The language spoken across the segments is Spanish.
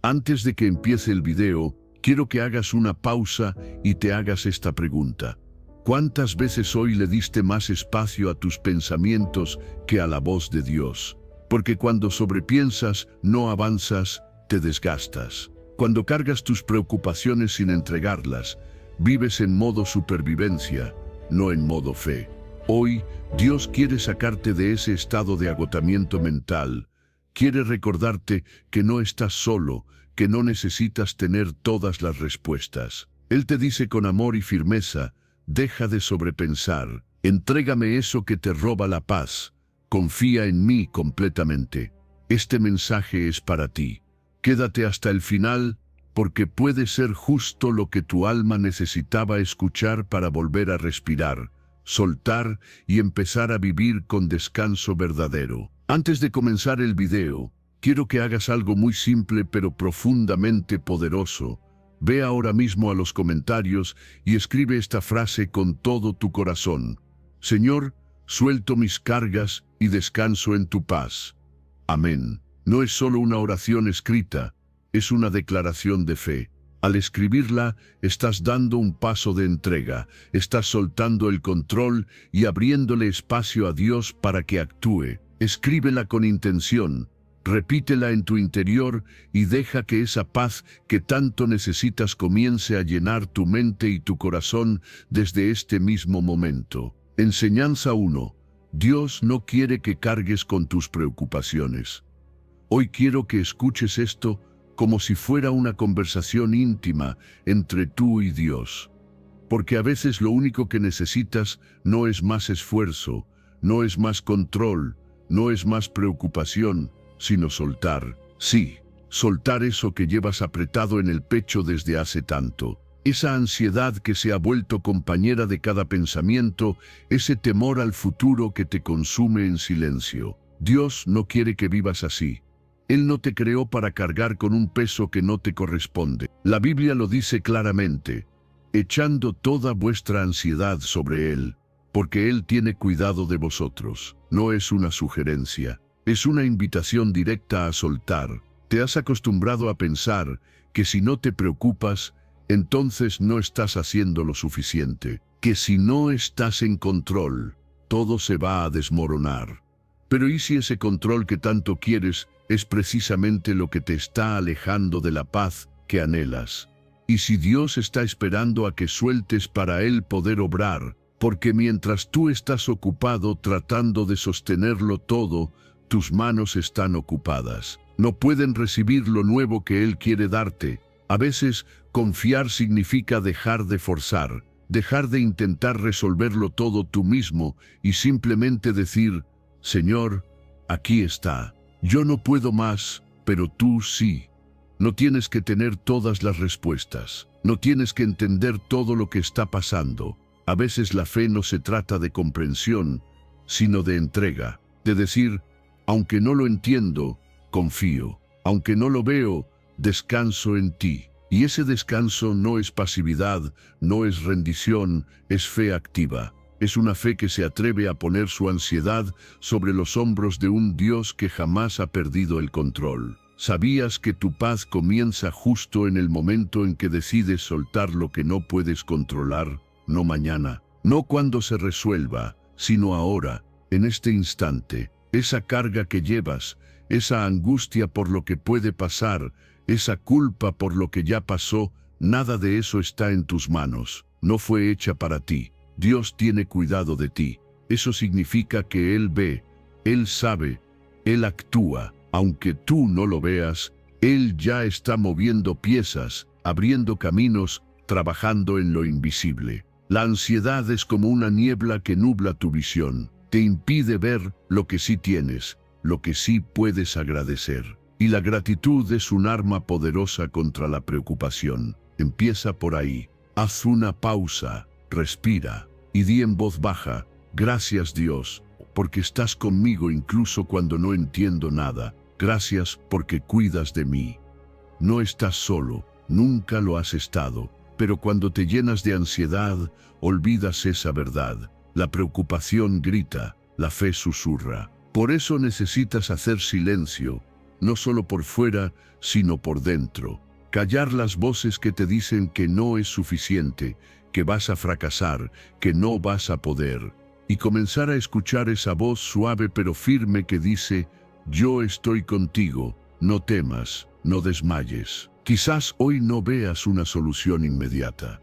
Antes de que empiece el video, quiero que hagas una pausa y te hagas esta pregunta. ¿Cuántas veces hoy le diste más espacio a tus pensamientos que a la voz de Dios? Porque cuando sobrepiensas, no avanzas, te desgastas. Cuando cargas tus preocupaciones sin entregarlas, vives en modo supervivencia, no en modo fe. Hoy, Dios quiere sacarte de ese estado de agotamiento mental. Quiere recordarte que no estás solo, que no necesitas tener todas las respuestas. Él te dice con amor y firmeza, deja de sobrepensar, entrégame eso que te roba la paz, confía en mí completamente. Este mensaje es para ti. Quédate hasta el final, porque puede ser justo lo que tu alma necesitaba escuchar para volver a respirar, soltar y empezar a vivir con descanso verdadero. Antes de comenzar el video, quiero que hagas algo muy simple pero profundamente poderoso. Ve ahora mismo a los comentarios y escribe esta frase con todo tu corazón. Señor, suelto mis cargas y descanso en tu paz. Amén. No es solo una oración escrita, es una declaración de fe. Al escribirla, estás dando un paso de entrega, estás soltando el control y abriéndole espacio a Dios para que actúe. Escríbela con intención, repítela en tu interior y deja que esa paz que tanto necesitas comience a llenar tu mente y tu corazón desde este mismo momento. Enseñanza 1. Dios no quiere que cargues con tus preocupaciones. Hoy quiero que escuches esto como si fuera una conversación íntima entre tú y Dios. Porque a veces lo único que necesitas no es más esfuerzo, no es más control, no es más preocupación, sino soltar. Sí, soltar eso que llevas apretado en el pecho desde hace tanto. Esa ansiedad que se ha vuelto compañera de cada pensamiento, ese temor al futuro que te consume en silencio. Dios no quiere que vivas así. Él no te creó para cargar con un peso que no te corresponde. La Biblia lo dice claramente, echando toda vuestra ansiedad sobre Él, porque Él tiene cuidado de vosotros. No es una sugerencia, es una invitación directa a soltar. Te has acostumbrado a pensar que si no te preocupas, entonces no estás haciendo lo suficiente, que si no estás en control, todo se va a desmoronar. Pero ¿y si ese control que tanto quieres es precisamente lo que te está alejando de la paz que anhelas? ¿Y si Dios está esperando a que sueltes para Él poder obrar? Porque mientras tú estás ocupado tratando de sostenerlo todo, tus manos están ocupadas. No pueden recibir lo nuevo que Él quiere darte. A veces, confiar significa dejar de forzar, dejar de intentar resolverlo todo tú mismo y simplemente decir, Señor, aquí está. Yo no puedo más, pero tú sí. No tienes que tener todas las respuestas. No tienes que entender todo lo que está pasando. A veces la fe no se trata de comprensión, sino de entrega. De decir, aunque no lo entiendo, confío. Aunque no lo veo, descanso en ti. Y ese descanso no es pasividad, no es rendición, es fe activa. Es una fe que se atreve a poner su ansiedad sobre los hombros de un Dios que jamás ha perdido el control. ¿Sabías que tu paz comienza justo en el momento en que decides soltar lo que no puedes controlar? No mañana, no cuando se resuelva, sino ahora, en este instante. Esa carga que llevas, esa angustia por lo que puede pasar, esa culpa por lo que ya pasó, nada de eso está en tus manos. No fue hecha para ti. Dios tiene cuidado de ti. Eso significa que Él ve, Él sabe, Él actúa. Aunque tú no lo veas, Él ya está moviendo piezas, abriendo caminos, trabajando en lo invisible. La ansiedad es como una niebla que nubla tu visión. Te impide ver lo que sí tienes, lo que sí puedes agradecer. Y la gratitud es un arma poderosa contra la preocupación. Empieza por ahí. Haz una pausa. Respira y di en voz baja, gracias Dios, porque estás conmigo incluso cuando no entiendo nada. Gracias porque cuidas de mí. No estás solo, nunca lo has estado, pero cuando te llenas de ansiedad, olvidas esa verdad. La preocupación grita, la fe susurra. Por eso necesitas hacer silencio, no solo por fuera, sino por dentro. Callar las voces que te dicen que no es suficiente, que vas a fracasar, que no vas a poder. Y comenzar a escuchar esa voz suave pero firme que dice, yo estoy contigo, no temas, no desmayes. Quizás hoy no veas una solución inmediata,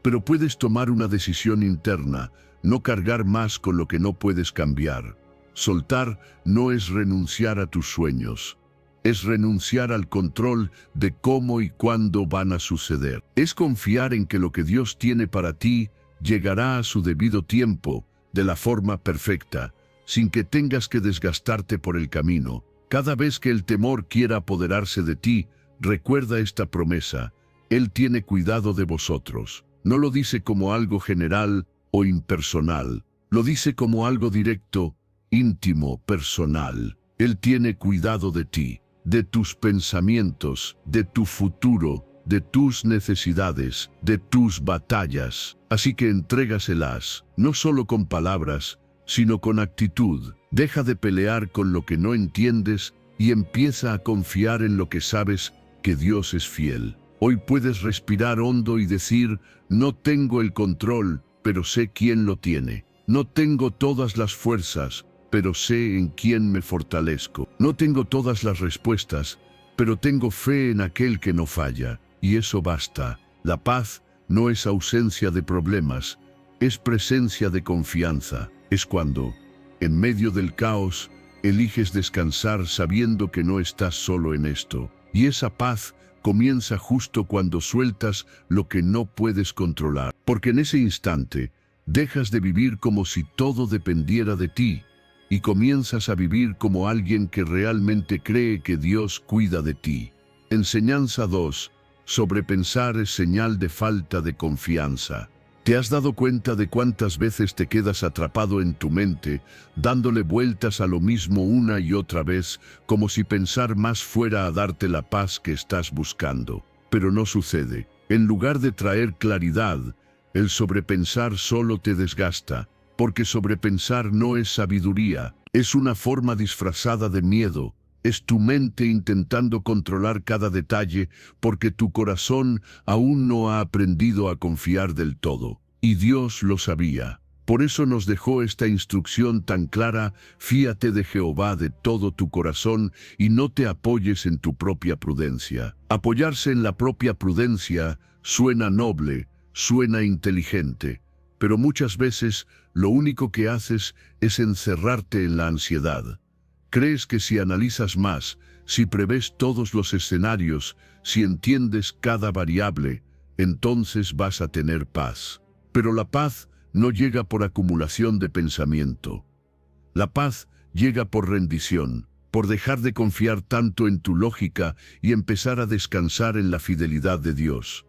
pero puedes tomar una decisión interna, no cargar más con lo que no puedes cambiar. Soltar no es renunciar a tus sueños, es renunciar al control de cómo y cuándo van a suceder. Es confiar en que lo que Dios tiene para ti llegará a su debido tiempo, de la forma perfecta, sin que tengas que desgastarte por el camino. Cada vez que el temor quiera apoderarse de ti, recuerda esta promesa: Él tiene cuidado de vosotros. No lo dice como algo general o impersonal, lo dice como algo directo, íntimo, personal. Él tiene cuidado de ti, de tus pensamientos, de tu futuro, de tus necesidades, de tus batallas. Así que entrégaselas, no solo con palabras, sino con actitud. Deja de pelear con lo que no entiendes y empieza a confiar en lo que sabes, que Dios es fiel. Hoy puedes respirar hondo y decir, no tengo el control, pero sé quién lo tiene. No tengo todas las fuerzas, pero sé en quién me fortalezco. No tengo todas las respuestas, pero tengo fe en aquel que no falla. Y eso basta. La paz no es ausencia de problemas, es presencia de confianza. Es cuando, en medio del caos, eliges descansar sabiendo que no estás solo en esto. Y esa paz comienza justo cuando sueltas lo que no puedes controlar. Porque en ese instante, dejas de vivir como si todo dependiera de ti y comienzas a vivir como alguien que realmente cree que Dios cuida de ti. Enseñanza 2. Sobrepensar es señal de falta de confianza. ¿Te has dado cuenta de cuántas veces te quedas atrapado en tu mente, dándole vueltas a lo mismo una y otra vez, como si pensar más fuera a darte la paz que estás buscando? Pero no sucede. En lugar de traer claridad, el sobrepensar solo te desgasta, porque sobrepensar no es sabiduría, es una forma disfrazada de miedo. Es tu mente intentando controlar cada detalle porque tu corazón aún no ha aprendido a confiar del todo. Y Dios lo sabía. Por eso nos dejó esta instrucción tan clara: fíate de Jehová de todo tu corazón y no te apoyes en tu propia prudencia. Apoyarse en la propia prudencia suena noble, suena inteligente, pero muchas veces lo único que haces es encerrarte en la ansiedad. Crees que si analizas más, si prevés todos los escenarios, si entiendes cada variable, entonces vas a tener paz. Pero la paz no llega por acumulación de pensamiento. La paz llega por rendición, por dejar de confiar tanto en tu lógica y empezar a descansar en la fidelidad de Dios.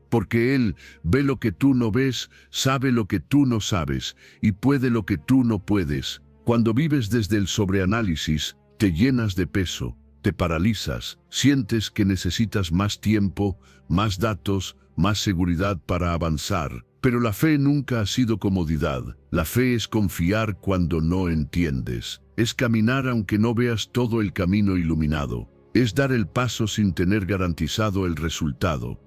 Porque Él ve lo que tú no ves, sabe lo que tú no sabes y puede lo que tú no puedes. Cuando vives desde el sobreanálisis, te llenas de peso, te paralizas, sientes que necesitas más tiempo, más datos, más seguridad para avanzar. Pero la fe nunca ha sido comodidad. La fe es confiar cuando no entiendes. Es caminar aunque no veas todo el camino iluminado. Es dar el paso sin tener garantizado el resultado,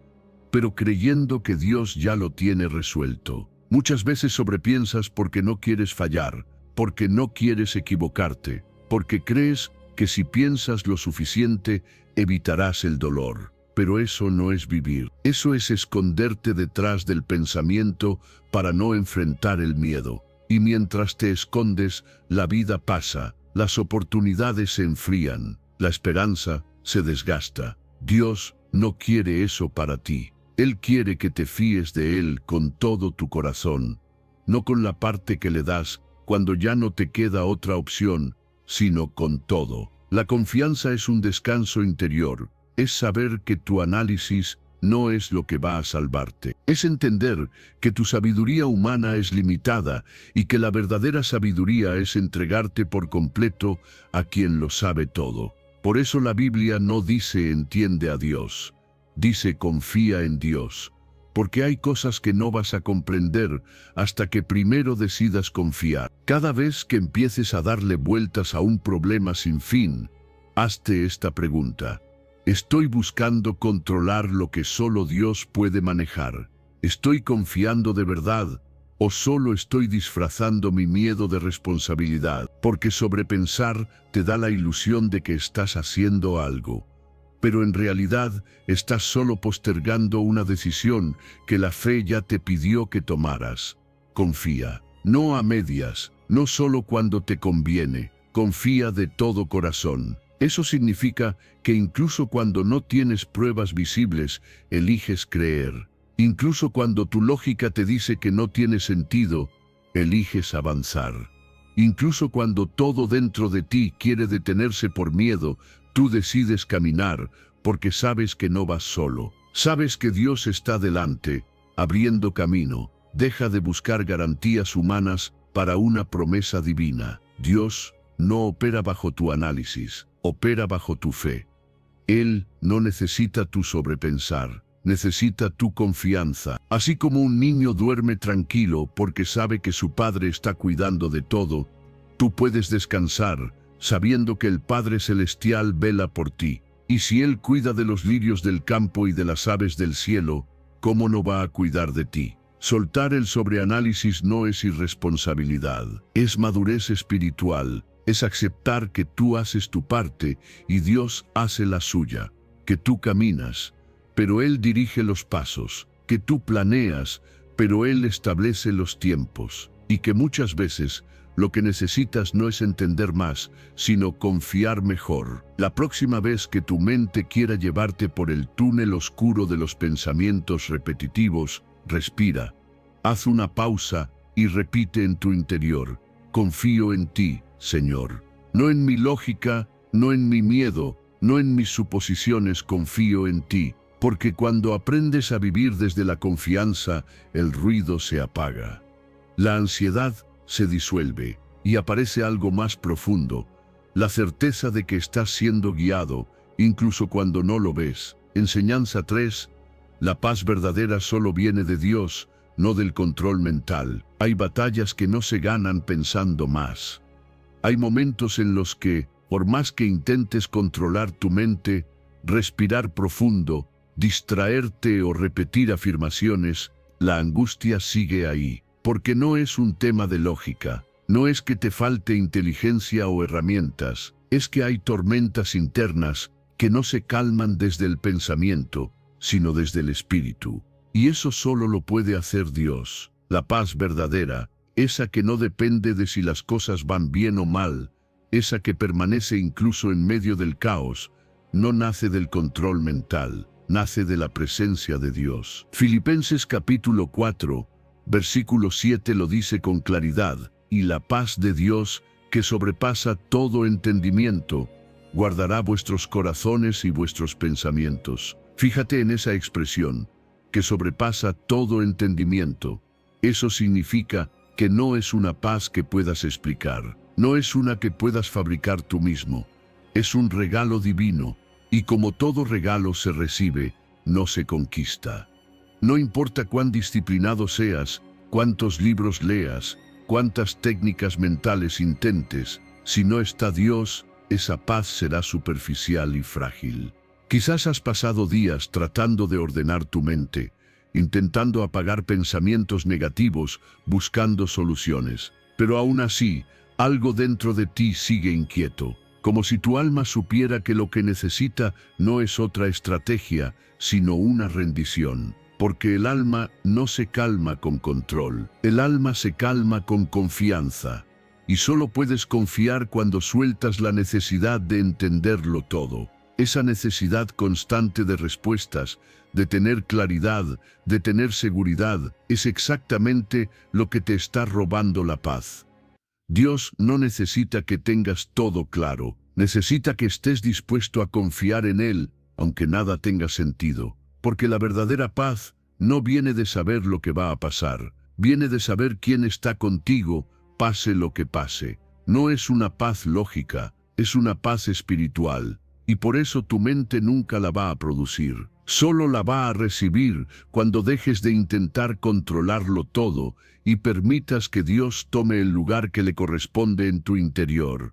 pero creyendo que Dios ya lo tiene resuelto. Muchas veces sobrepiensas porque no quieres fallar, porque no quieres equivocarte, porque crees que si piensas lo suficiente, evitarás el dolor. Pero eso no es vivir. Eso es esconderte detrás del pensamiento para no enfrentar el miedo. Y mientras te escondes, la vida pasa, las oportunidades se enfrían, la esperanza se desgasta. Dios no quiere eso para ti. Él quiere que te fíes de Él con todo tu corazón, no con la parte que le das cuando ya no te queda otra opción, sino con todo. La confianza es un descanso interior, es saber que tu análisis no es lo que va a salvarte. Es entender que tu sabiduría humana es limitada y que la verdadera sabiduría es entregarte por completo a quien lo sabe todo. Por eso la Biblia no dice entiende a Dios, dice confía en Dios. Porque hay cosas que no vas a comprender hasta que primero decidas confiar. Cada vez que empieces a darle vueltas a un problema sin fin, Hazte esta pregunta. ¿Estoy buscando controlar lo que solo Dios puede manejar? ¿Estoy confiando de verdad o solo estoy disfrazando mi miedo de responsabilidad? Porque sobrepensar te da la ilusión de que estás haciendo algo, pero en realidad estás solo postergando una decisión que la fe ya te pidió que tomaras. Confía, no a medias, no solo cuando te conviene, confía de todo corazón. Eso significa que incluso cuando no tienes pruebas visibles, eliges creer. Incluso cuando tu lógica te dice que no tiene sentido, eliges avanzar. Incluso cuando todo dentro de ti quiere detenerse por miedo, tú decides caminar porque sabes que no vas solo. Sabes que Dios está delante, abriendo camino. Deja de buscar garantías humanas para una promesa divina. Dios no opera bajo tu análisis, opera bajo tu fe. Él no necesita tu sobrepensar, necesita tu confianza. Así como un niño duerme tranquilo porque sabe que su padre está cuidando de todo, tú puedes descansar sabiendo que el Padre Celestial vela por ti. Y si Él cuida de los lirios del campo y de las aves del cielo, ¿cómo no va a cuidar de ti? Soltar el sobreanálisis no es irresponsabilidad, es madurez espiritual. Es aceptar que tú haces tu parte y Dios hace la suya, que tú caminas, pero Él dirige los pasos, que tú planeas, pero Él establece los tiempos, y que muchas veces lo que necesitas no es entender más, sino confiar mejor. La próxima vez que tu mente quiera llevarte por el túnel oscuro de los pensamientos repetitivos, respira, haz una pausa y repite en tu interior: confío en ti, Señor. No en mi lógica, no en mi miedo, no en mis suposiciones, confío en ti. Porque cuando aprendes a vivir desde la confianza, el ruido se apaga. La ansiedad se disuelve y aparece algo más profundo, la certeza de que estás siendo guiado, incluso cuando no lo ves. Enseñanza 3. La paz verdadera solo viene de Dios, no del control mental. Hay batallas que no se ganan pensando más. Hay momentos en los que, por más que intentes controlar tu mente, respirar profundo, distraerte o repetir afirmaciones, la angustia sigue ahí. Porque no es un tema de lógica, no es que te falte inteligencia o herramientas, es que hay tormentas internas que no se calman desde el pensamiento, sino desde el espíritu. Y eso solo lo puede hacer Dios. La paz verdadera, esa que no depende de si las cosas van bien o mal, esa que permanece incluso en medio del caos, no nace del control mental, nace de la presencia de Dios. Filipenses capítulo 4, versículo 7 lo dice con claridad: y la paz de Dios, que sobrepasa todo entendimiento, guardará vuestros corazones y vuestros pensamientos. Fíjate en esa expresión, que sobrepasa todo entendimiento. Eso significa que no es una paz que puedas explicar, no es una que puedas fabricar tú mismo. Es un regalo divino, y como todo regalo se recibe, no se conquista. No importa cuán disciplinado seas, cuántos libros leas, cuántas técnicas mentales intentes, si no está Dios, esa paz será superficial y frágil. Quizás has pasado días tratando de ordenar tu mente, intentando apagar pensamientos negativos, buscando soluciones. Pero aún así, algo dentro de ti sigue inquieto, como si tu alma supiera que lo que necesita no es otra estrategia, sino una rendición. Porque el alma no se calma con control, el alma se calma con confianza. Y solo puedes confiar cuando sueltas la necesidad de entenderlo todo. Esa necesidad constante de respuestas, de tener claridad, de tener seguridad, es exactamente lo que te está robando la paz. Dios no necesita que tengas todo claro, necesita que estés dispuesto a confiar en Él, aunque nada tenga sentido. Porque la verdadera paz no viene de saber lo que va a pasar, viene de saber quién está contigo, pase lo que pase. No es una paz lógica, es una paz espiritual, y por eso tu mente nunca la va a producir. Solo la va a recibir cuando dejes de intentar controlarlo todo y permitas que Dios tome el lugar que le corresponde en tu interior.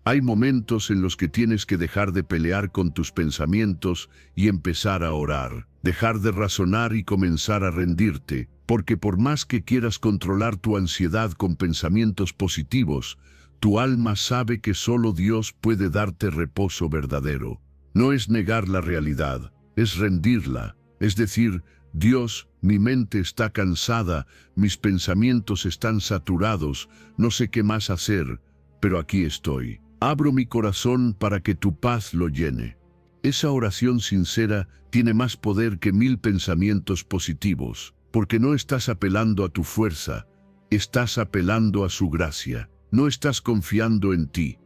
Hay momentos en los que tienes que dejar de pelear con tus pensamientos y empezar a orar, dejar de razonar y comenzar a rendirte, porque por más que quieras controlar tu ansiedad con pensamientos positivos, tu alma sabe que solo Dios puede darte reposo verdadero. No es negar la realidad, es rendirla, es decir, Dios, mi mente está cansada, mis pensamientos están saturados, no sé qué más hacer, pero aquí estoy. Abro mi corazón para que tu paz lo llene. Esa oración sincera tiene más poder que 1000 pensamientos positivos, porque no estás apelando a tu fuerza, estás apelando a su gracia. No estás confiando en ti,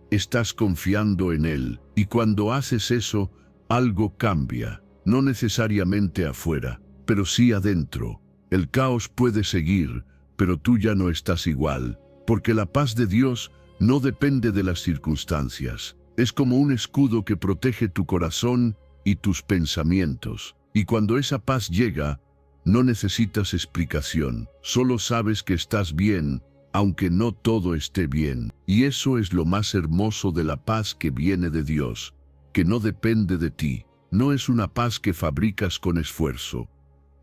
estás confiando en Él. Y cuando haces eso, algo cambia, no necesariamente afuera, pero sí adentro. El caos puede seguir, pero tú ya no estás igual, porque la paz de Dios no depende de las circunstancias. Es como un escudo que protege tu corazón y tus pensamientos. Y cuando esa paz llega, no necesitas explicación. Solo sabes que estás bien, aunque no todo esté bien. Y eso es lo más hermoso de la paz que viene de Dios, que no depende de ti. No es una paz que fabricas con esfuerzo.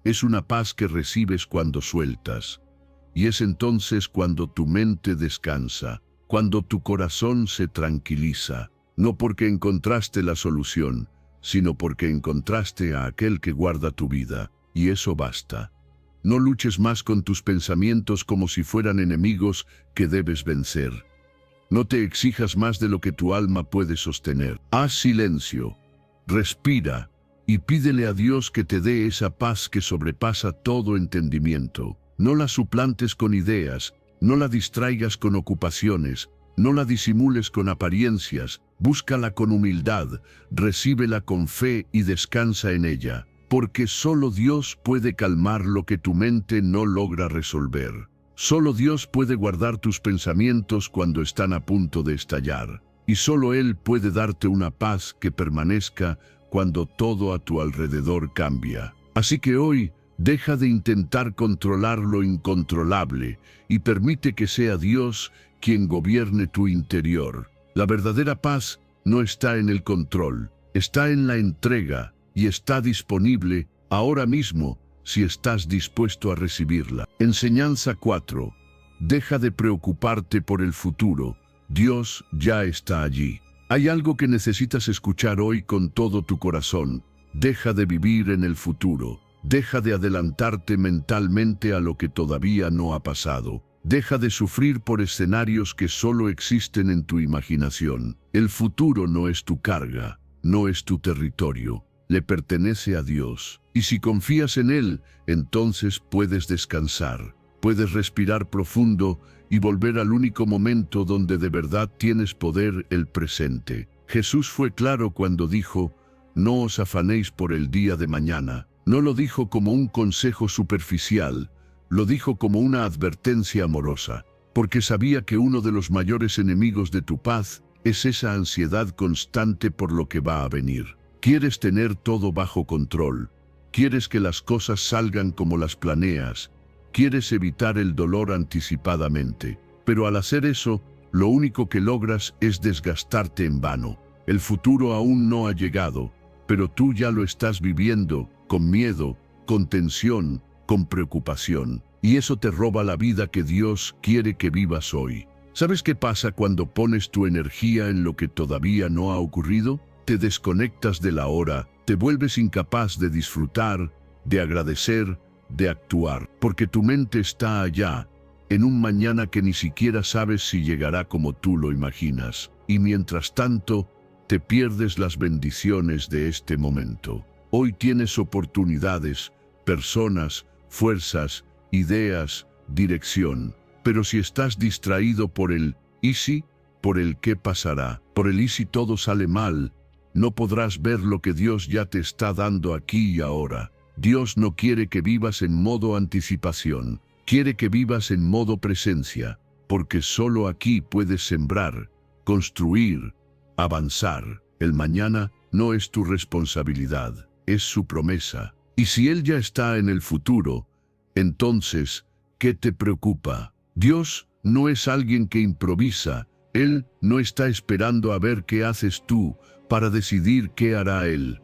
Es una paz que recibes cuando sueltas. Y es entonces cuando tu mente descansa, cuando tu corazón se tranquiliza, no porque encontraste la solución, sino porque encontraste a aquel que guarda tu vida, y eso basta. No luches más con tus pensamientos como si fueran enemigos que debes vencer. No te exijas más de lo que tu alma puede sostener. Haz silencio, respira, y pídele a Dios que te dé esa paz que sobrepasa todo entendimiento. No la suplantes con ideas, no la distraigas con ocupaciones, no la disimules con apariencias, búscala con humildad, recíbela con fe y descansa en ella, porque solo Dios puede calmar lo que tu mente no logra resolver. Solo Dios puede guardar tus pensamientos cuando están a punto de estallar, y solo Él puede darte una paz que permanezca cuando todo a tu alrededor cambia. Así que hoy, deja de intentar controlar lo incontrolable y permite que sea Dios quien gobierne tu interior. La verdadera paz no está en el control, está en la entrega y está disponible ahora mismo si estás dispuesto a recibirla. Enseñanza 4. Deja de preocuparte por el futuro. Dios ya está allí. Hay algo que necesitas escuchar hoy con todo tu corazón. Deja de vivir en el futuro. Deja de adelantarte mentalmente a lo que todavía no ha pasado. Deja de sufrir por escenarios que solo existen en tu imaginación. El futuro no es tu carga, no es tu territorio. Le pertenece a Dios. Y si confías en Él, entonces puedes descansar. Puedes respirar profundo y volver al único momento donde de verdad tienes poder, el presente. Jesús fue claro cuando dijo, no os afanéis por el día de mañana. No lo dijo como un consejo superficial, lo dijo como una advertencia amorosa, porque sabía que uno de los mayores enemigos de tu paz es esa ansiedad constante por lo que va a venir. Quieres tener todo bajo control, quieres que las cosas salgan como las planeas, quieres evitar el dolor anticipadamente, pero al hacer eso, lo único que logras es desgastarte en vano. El futuro aún no ha llegado, pero tú ya lo estás viviendo, con miedo, con tensión, con preocupación. Y eso te roba la vida que Dios quiere que vivas hoy. ¿Sabes qué pasa cuando pones tu energía en lo que todavía no ha ocurrido? Te desconectas de la hora, te vuelves incapaz de disfrutar, de agradecer, de actuar, porque tu mente está allá, en un mañana que ni siquiera sabes si llegará como tú lo imaginas. Y mientras tanto, te pierdes las bendiciones de este momento. Hoy tienes oportunidades, personas, fuerzas, ideas, dirección. Pero si estás distraído por el ¿y si?, por el ¿qué pasará?, por el ¿y si todo sale mal?, no podrás ver lo que Dios ya te está dando aquí y ahora. Dios no quiere que vivas en modo anticipación, quiere que vivas en modo presencia, porque solo aquí puedes sembrar, construir, avanzar. El mañana no es tu responsabilidad, es su promesa. Y si Él ya está en el futuro, entonces, ¿qué te preocupa? Dios no es alguien que improvisa, Él no está esperando a ver qué haces tú para decidir qué hará Él.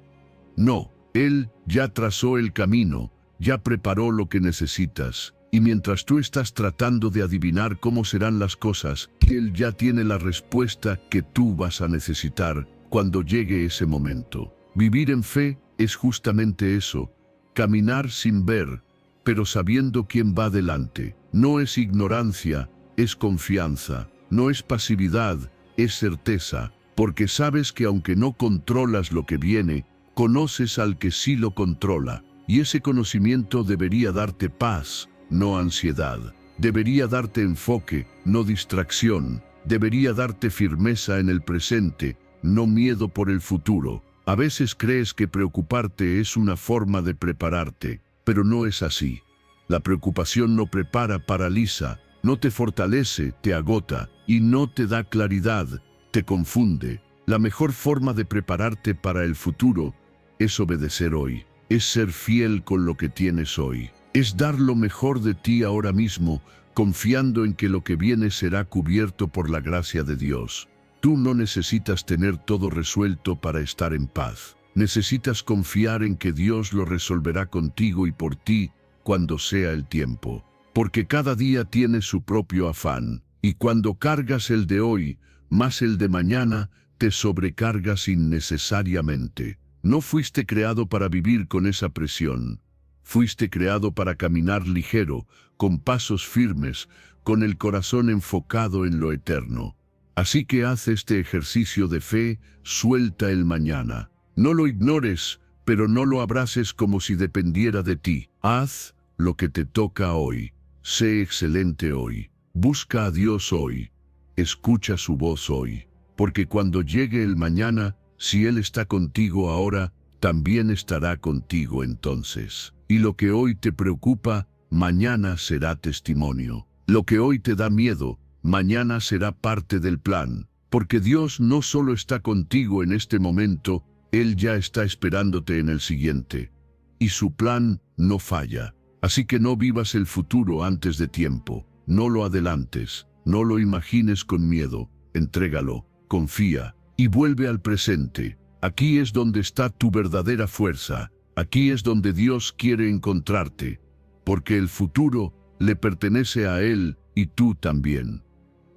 No, Él ya trazó el camino, ya preparó lo que necesitas. Y mientras tú estás tratando de adivinar cómo serán las cosas, Él ya tiene la respuesta que tú vas a necesitar cuando llegue ese momento. Vivir en fe es justamente eso, caminar sin ver, pero sabiendo quién va delante. No es ignorancia, es confianza. No es pasividad, es certeza, porque sabes que aunque no controlas lo que viene, conoces al que sí lo controla. Y ese conocimiento debería darte paz, no ansiedad. Debería darte enfoque, no distracción. Debería darte firmeza en el presente, no miedo por el futuro. A veces crees que preocuparte es una forma de prepararte, pero no es así. La preocupación no prepara, paraliza, no te fortalece, te agota, y no te da claridad, te confunde. La mejor forma de prepararte para el futuro es obedecer hoy, es ser fiel con lo que tienes hoy, es dar lo mejor de ti ahora mismo, confiando en que lo que viene será cubierto por la gracia de Dios. Tú no necesitas tener todo resuelto para estar en paz. Necesitas confiar en que Dios lo resolverá contigo y por ti cuando sea el tiempo. Porque cada día tiene su propio afán, y cuando cargas el de hoy, más el de mañana, te sobrecargas innecesariamente. No fuiste creado para vivir con esa presión. Fuiste creado para caminar ligero, con pasos firmes, con el corazón enfocado en lo eterno. Así que haz este ejercicio de fe, suelta el mañana. No lo ignores, pero no lo abraces como si dependiera de ti. Haz lo que te toca hoy. Sé excelente hoy. Busca a Dios hoy. Escucha su voz hoy. Porque cuando llegue el mañana, si Él está contigo ahora, también estará contigo entonces. Y lo que hoy te preocupa, mañana será testimonio. Lo que hoy te da miedo, mañana será parte del plan. Porque Dios no solo está contigo en este momento, Él ya está esperándote en el siguiente. Y su plan no falla. Así que no vivas el futuro antes de tiempo. No lo adelantes. No lo imagines con miedo. Entrégalo, confía y vuelve al presente. Aquí es donde está tu verdadera fuerza. Aquí es donde Dios quiere encontrarte. Porque el futuro le pertenece a Él y tú también.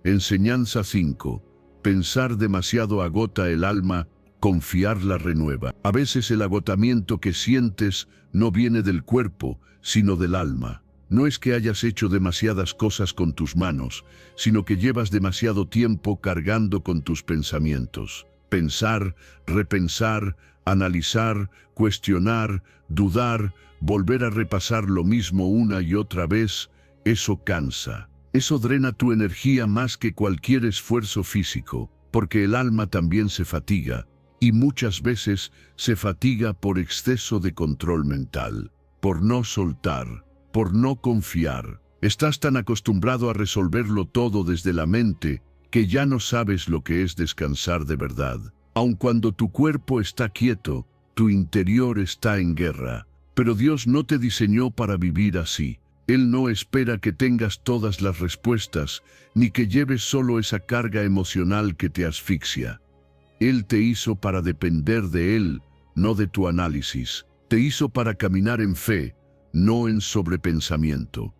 Enseñanza 5. Pensar demasiado agota el alma, confiar la renueva. A veces el agotamiento que sientes no viene del cuerpo, sino del alma. No es que hayas hecho demasiadas cosas con tus manos, sino que llevas demasiado tiempo cargando con tus pensamientos. Pensar, repensar, analizar, cuestionar, dudar, volver a repasar lo mismo una y otra vez, eso cansa. Eso drena tu energía más que cualquier esfuerzo físico, porque el alma también se fatiga, y muchas veces se fatiga por exceso de control mental, por no soltar, por no confiar. Estás tan acostumbrado a resolverlo todo desde la mente que ya no sabes lo que es descansar de verdad. Aun cuando tu cuerpo está quieto, tu interior está en guerra. Pero Dios no te diseñó para vivir así. Él no espera que tengas todas las respuestas, ni que lleves solo esa carga emocional que te asfixia. Él te hizo para depender de Él, no de tu análisis. Te hizo para caminar en fe, no en sobrepensamiento.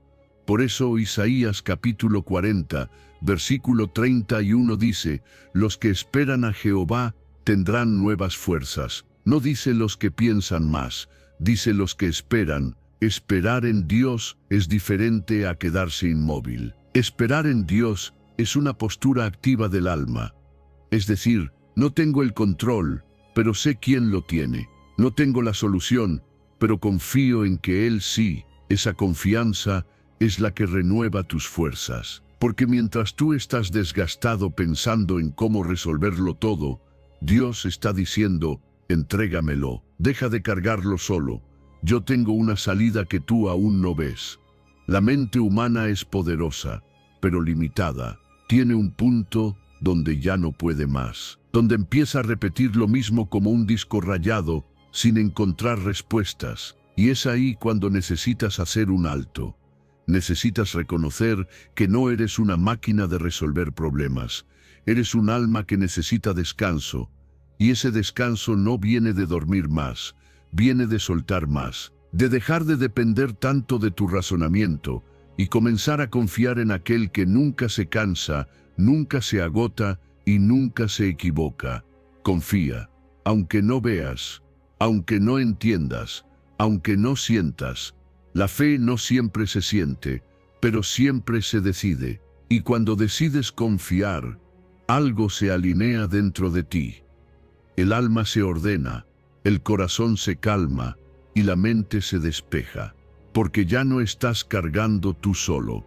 Por eso Isaías capítulo 40, versículo 31 dice: los que esperan a Jehová tendrán nuevas fuerzas. No dice los que piensan más, dice los que esperan. Esperar en Dios es diferente a quedarse inmóvil. Esperar en Dios es una postura activa del alma. Es decir, no tengo el control, pero sé quién lo tiene. No tengo la solución, pero confío en que Él sí. Esa confianza es la que renueva tus fuerzas. Porque mientras tú estás desgastado pensando en cómo resolverlo todo, Dios está diciendo: entrégamelo, deja de cargarlo solo. Yo tengo una salida que tú aún no ves. La mente humana es poderosa, pero limitada. Tiene un punto donde ya no puede más, donde empieza a repetir lo mismo como un disco rayado, sin encontrar respuestas. Y es ahí cuando necesitas hacer un alto. Necesitas reconocer que no eres una máquina de resolver problemas. eres un alma que necesita descanso, y ese descanso no viene de dormir más, viene de soltar más, de dejar de depender tanto de tu razonamiento y comenzar a confiar en aquel que nunca se cansa, nunca se agota y nunca se equivoca. Confía, aunque no veas, aunque no entiendas, aunque no sientas. La fe no siempre se siente, pero siempre se decide. Y cuando decides confiar, algo se alinea dentro de ti. El alma se ordena, el corazón se calma y la mente se despeja, porque ya no estás cargando tú solo.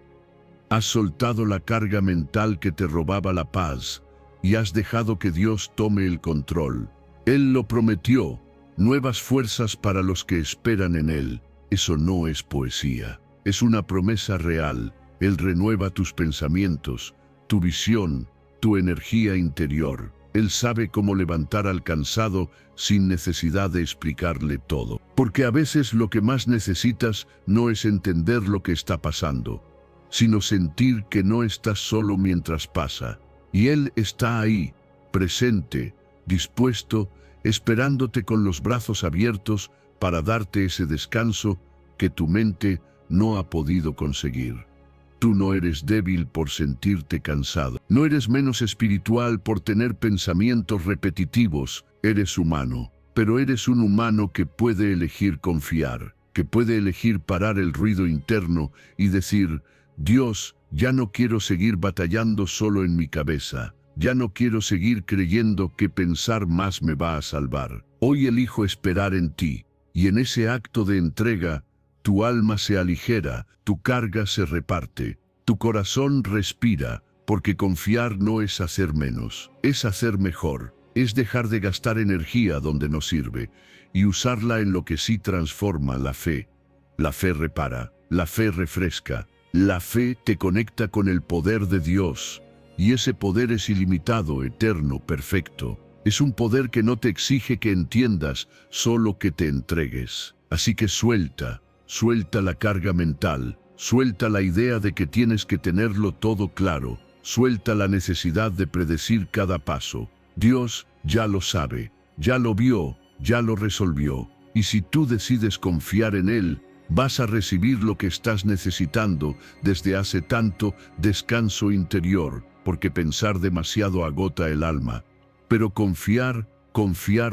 Has soltado la carga mental que te robaba la paz y has dejado que Dios tome el control. Él lo prometió, nuevas fuerzas para los que esperan en Él. Eso no es poesía, es una promesa real. Él renueva tus pensamientos, tu visión, tu energía interior. Él sabe cómo levantar al cansado sin necesidad de explicarle todo. Porque a veces lo que más necesitas no es entender lo que está pasando, sino sentir que no estás solo mientras pasa. Y Él está ahí, presente, dispuesto, esperándote con los brazos abiertos para darte ese descanso que tu mente no ha podido conseguir. Tú no eres débil por sentirte cansado. No eres menos espiritual por tener pensamientos repetitivos. Eres humano, pero eres un humano que puede elegir confiar, que puede elegir parar el ruido interno y decir: Dios, ya no quiero seguir batallando solo en mi cabeza. Ya no quiero seguir creyendo que pensar más me va a salvar. Hoy elijo esperar en ti, y en ese acto de entrega, tu alma se aligera, tu carga se reparte, tu corazón respira, porque confiar no es hacer menos, es hacer mejor, es dejar de gastar energía donde no sirve, y usarla en lo que sí transforma. La fe. La fe repara, la fe refresca, la fe te conecta con el poder de Dios, y ese poder es ilimitado, eterno, perfecto. Es un poder que no te exige que entiendas, solo que te entregues. Así que suelta la carga mental, suelta la idea de que tienes que tenerlo todo claro, suelta la necesidad de predecir cada paso. Dios ya lo sabe, ya lo vio, ya lo resolvió, y si tú decides confiar en Él, vas a recibir lo que estás necesitando desde hace tanto: descanso interior, porque pensar demasiado agota el alma. Pero confiar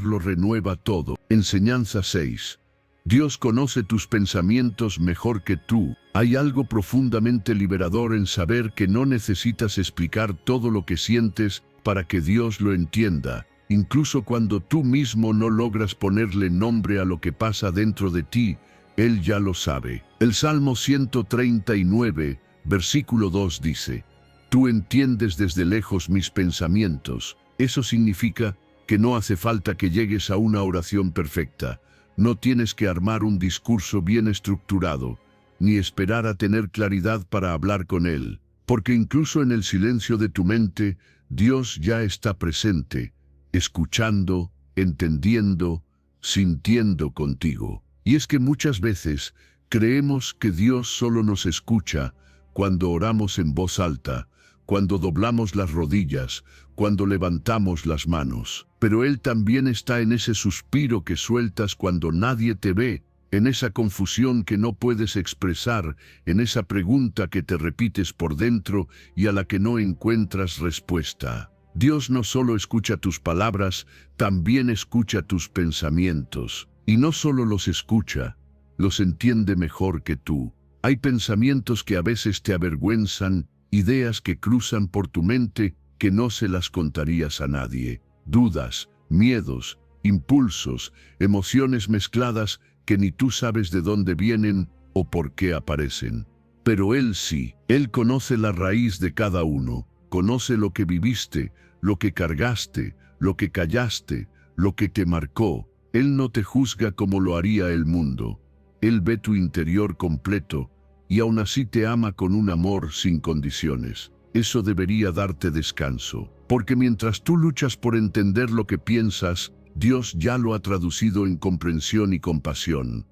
lo renueva todo. Enseñanza 6. Dios conoce tus pensamientos mejor que tú. Hay algo profundamente liberador en saber que no necesitas explicar todo lo que sientes para que Dios lo entienda, incluso cuando tú mismo no logras ponerle nombre a lo que pasa dentro de ti. Él ya lo sabe. El Salmo 139, versículo 2 dice: Tú entiendes desde lejos mis pensamientos. Eso significa que no hace falta que llegues a una oración perfecta. No tienes que armar un discurso bien estructurado, ni esperar a tener claridad para hablar con Él. Porque incluso en el silencio de tu mente, Dios ya está presente, escuchando, entendiendo, sintiendo contigo. Y es que muchas veces creemos que Dios solo nos escucha cuando oramos en voz alta, cuando doblamos las rodillas, cuando levantamos las manos. Pero Él también está en ese suspiro que sueltas cuando nadie te ve, en esa confusión que no puedes expresar, en esa pregunta que te repites por dentro y a la que no encuentras respuesta. Dios no solo escucha tus palabras, también escucha tus pensamientos. Y no solo los escucha, los entiende mejor que tú. Hay pensamientos que a veces te avergüenzan, ideas que cruzan por tu mente que no se las contarías a nadie. Dudas, miedos, impulsos, emociones mezcladas que ni tú sabes de dónde vienen o por qué aparecen. Pero Él sí, Él conoce la raíz de cada uno, conoce lo que viviste, lo que cargaste, lo que callaste, lo que te marcó. Él no te juzga como lo haría el mundo. Él ve tu interior completo y aún así te ama con un amor sin condiciones. Eso debería darte descanso, porque mientras tú luchas por entender lo que piensas, Dios ya lo ha traducido en comprensión y compasión.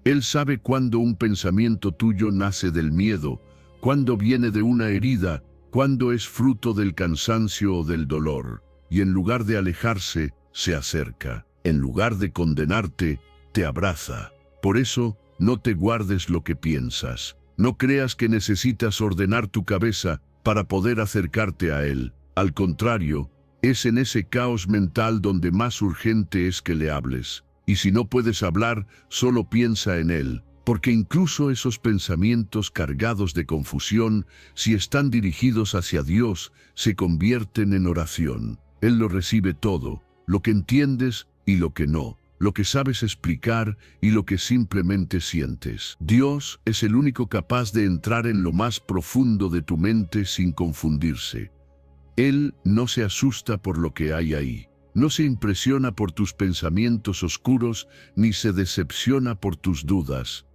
Él sabe cuándo un pensamiento tuyo nace del miedo, cuándo viene de una herida, cuando es fruto del cansancio o del dolor, y en lugar de alejarse, se acerca. En lugar de condenarte, te abraza. Por eso, no te guardes lo que piensas. No creas que necesitas ordenar tu cabeza para poder acercarte a Él. Al contrario, es en ese caos mental donde más urgente es que le hables. Y si no puedes hablar, solo piensa en Él, porque incluso esos pensamientos cargados de confusión, si están dirigidos hacia Dios, se convierten en oración. Él lo recibe todo, lo que entiendes y lo que no, lo que sabes explicar y lo que simplemente sientes. Dios es el único capaz de entrar en lo más profundo de tu mente sin confundirse. Él no se asusta por lo que hay ahí. No se impresiona por tus pensamientos oscuros, ni se decepciona por tus dudas.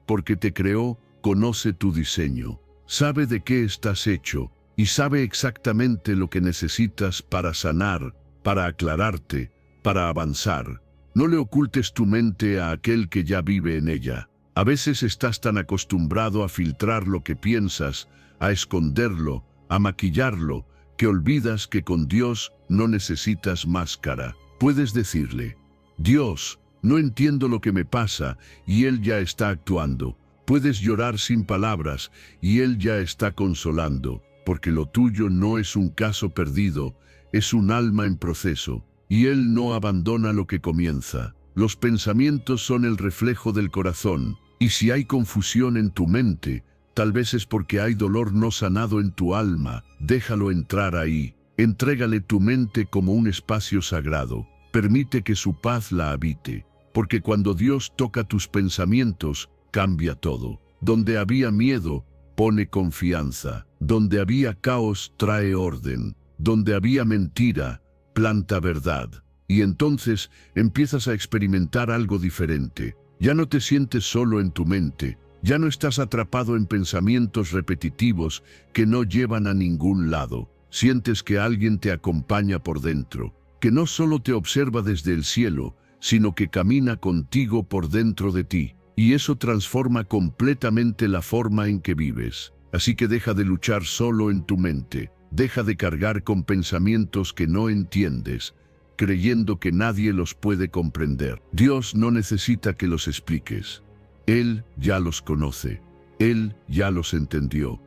Porque te creó, conoce tu diseño, sabe de qué estás hecho, y sabe exactamente lo que necesitas para sanar, para aclararte, para avanzar. No le ocultes tu mente a aquel que ya vive en ella. A veces estás tan acostumbrado a filtrar lo que piensas, a esconderlo, a maquillarlo, que olvidas que con Dios no necesitas máscara. Puedes decirle: Dios, no entiendo lo que me pasa, y Él ya está actuando. Puedes llorar sin palabras, y Él ya está consolando, porque lo tuyo no es un caso perdido, es un alma en proceso, y Él no abandona lo que comienza. Los pensamientos son el reflejo del corazón, y si hay confusión en tu mente, tal vez es porque hay dolor no sanado en tu alma. Déjalo entrar ahí. Entrégale tu mente como un espacio sagrado. Permite que su paz la habite. Porque cuando Dios toca tus pensamientos, cambia todo. Donde había miedo, pone confianza. Donde había caos, trae orden. Donde había mentira, planta verdad. Y entonces empiezas a experimentar algo diferente. Ya no te sientes solo en tu mente. Ya no estás atrapado en pensamientos repetitivos que no llevan a ningún lado. Sientes que alguien te acompaña por dentro, que no solo te observa desde el cielo, sino que camina contigo por dentro de ti. Y eso transforma completamente la forma en que vives. Así que deja de luchar solo en tu mente. Deja de cargar con pensamientos que no entiendes, creyendo que nadie los puede comprender. Dios no necesita que los expliques. Él ya los conoce, Él ya los entendió,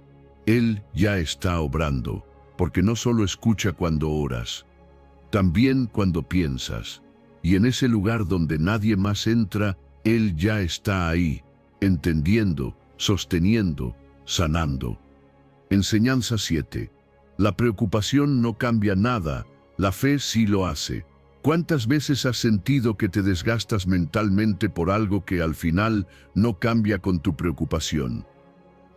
Él ya está obrando, porque no solo escucha cuando oras, también cuando piensas, y en ese lugar donde nadie más entra, Él ya está ahí, entendiendo, sosteniendo, sanando. Enseñanza 7. La preocupación no cambia nada, la fe sí lo hace. ¿Cuántas veces has sentido que te desgastas mentalmente por algo que al final no cambia con tu preocupación?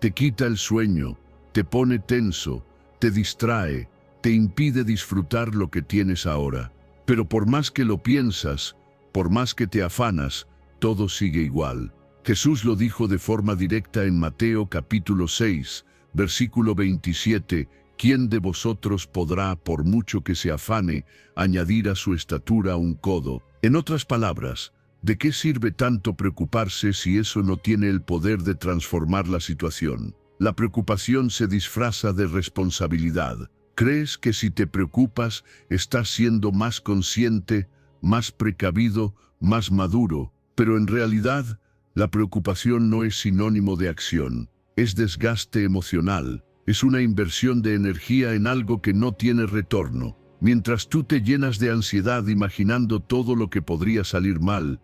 Te quita el sueño, te pone tenso, te distrae, te impide disfrutar lo que tienes ahora. Pero por más que lo piensas, por más que te afanas, todo sigue igual. Jesús lo dijo de forma directa en Mateo capítulo 6, versículo 27, ¿quién de vosotros podrá, por mucho que se afane, añadir a su estatura un codo? En otras palabras, ¿de qué sirve tanto preocuparse si eso no tiene el poder de transformar la situación? La preocupación se disfraza de responsabilidad. Crees que si te preocupas, estás siendo más consciente, más precavido, más maduro, pero en realidad, la preocupación no es sinónimo de acción, es desgaste emocional. Es una inversión de energía en algo que no tiene retorno. Mientras tú te llenas de ansiedad imaginando todo lo que podría salir mal,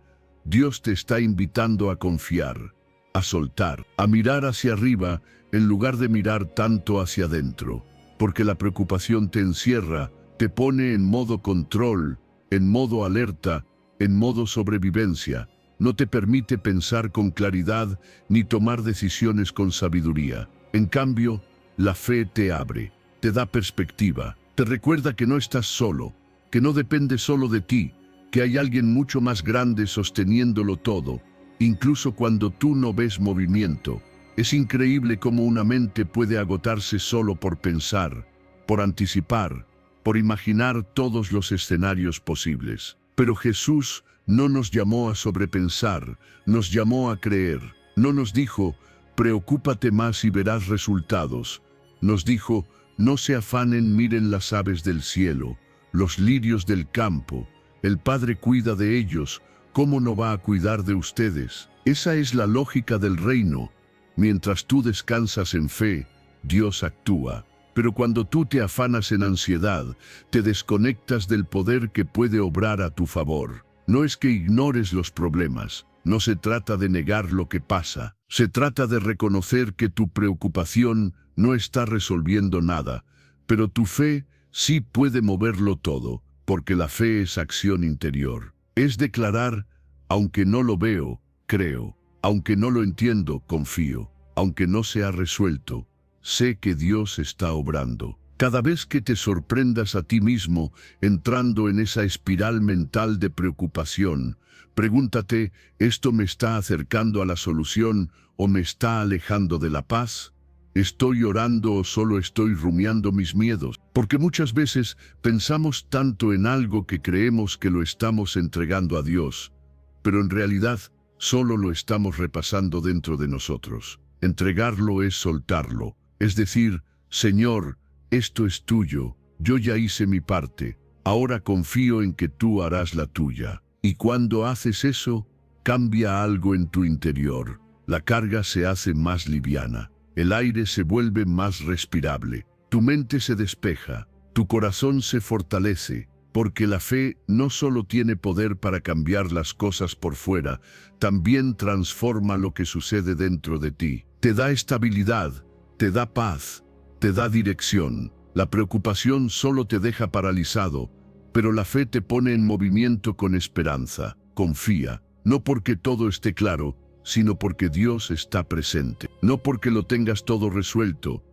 Dios te está invitando a confiar, a soltar, a mirar hacia arriba en lugar de mirar tanto hacia adentro. Porque la preocupación te encierra, te pone en modo control, en modo alerta, en modo sobrevivencia. No te permite pensar con claridad ni tomar decisiones con sabiduría. En cambio, la fe te abre, te da perspectiva, te recuerda que no estás solo, que no depende solo de ti, que hay alguien mucho más grande sosteniéndolo todo, incluso cuando tú no ves movimiento. Es increíble cómo una mente puede agotarse solo por pensar, por anticipar, por imaginar todos los escenarios posibles. Pero Jesús no nos llamó a sobrepensar, nos llamó a creer. No nos dijo, preocúpate más y verás resultados. Nos dijo, No se afanen, miren las aves del cielo, los lirios del campo. El Padre cuida de ellos, ¿cómo no va a cuidar de ustedes? Esa es la lógica del reino. Mientras tú descansas en fe, Dios actúa. Pero cuando tú te afanas en ansiedad, te desconectas del poder que puede obrar a tu favor. No es que ignores los problemas, no se trata de negar lo que pasa. Se trata de reconocer que tu preocupación no está resolviendo nada, pero tu fe sí puede moverlo todo, porque la fe es acción interior. Es declarar, aunque no lo veo, creo. Aunque no lo entiendo, confío. Aunque no se ha resuelto, sé que Dios está obrando. Cada vez que te sorprendas a ti mismo entrando en esa espiral mental de preocupación, pregúntate, ¿esto me está acercando a la solución o me está alejando de la paz? ¿Estoy orando o solo estoy rumiando mis miedos? Porque muchas veces pensamos tanto en algo que creemos que lo estamos entregando a Dios, pero en realidad solo lo estamos repasando dentro de nosotros. Entregarlo es soltarlo, es decir, Señor, esto es tuyo, yo ya hice mi parte, ahora confío en que tú harás la tuya. Y cuando haces eso, cambia algo en tu interior. La carga se hace más liviana, el aire se vuelve más respirable, tu mente se despeja, tu corazón se fortalece, porque la fe no solo tiene poder para cambiar las cosas por fuera, también transforma lo que sucede dentro de ti. Te da estabilidad, te da paz, te da dirección. La preocupación solo te deja paralizado, pero la fe te pone en movimiento con esperanza. Confía, no porque todo esté claro, sino porque Dios está presente. No porque lo tengas todo resuelto,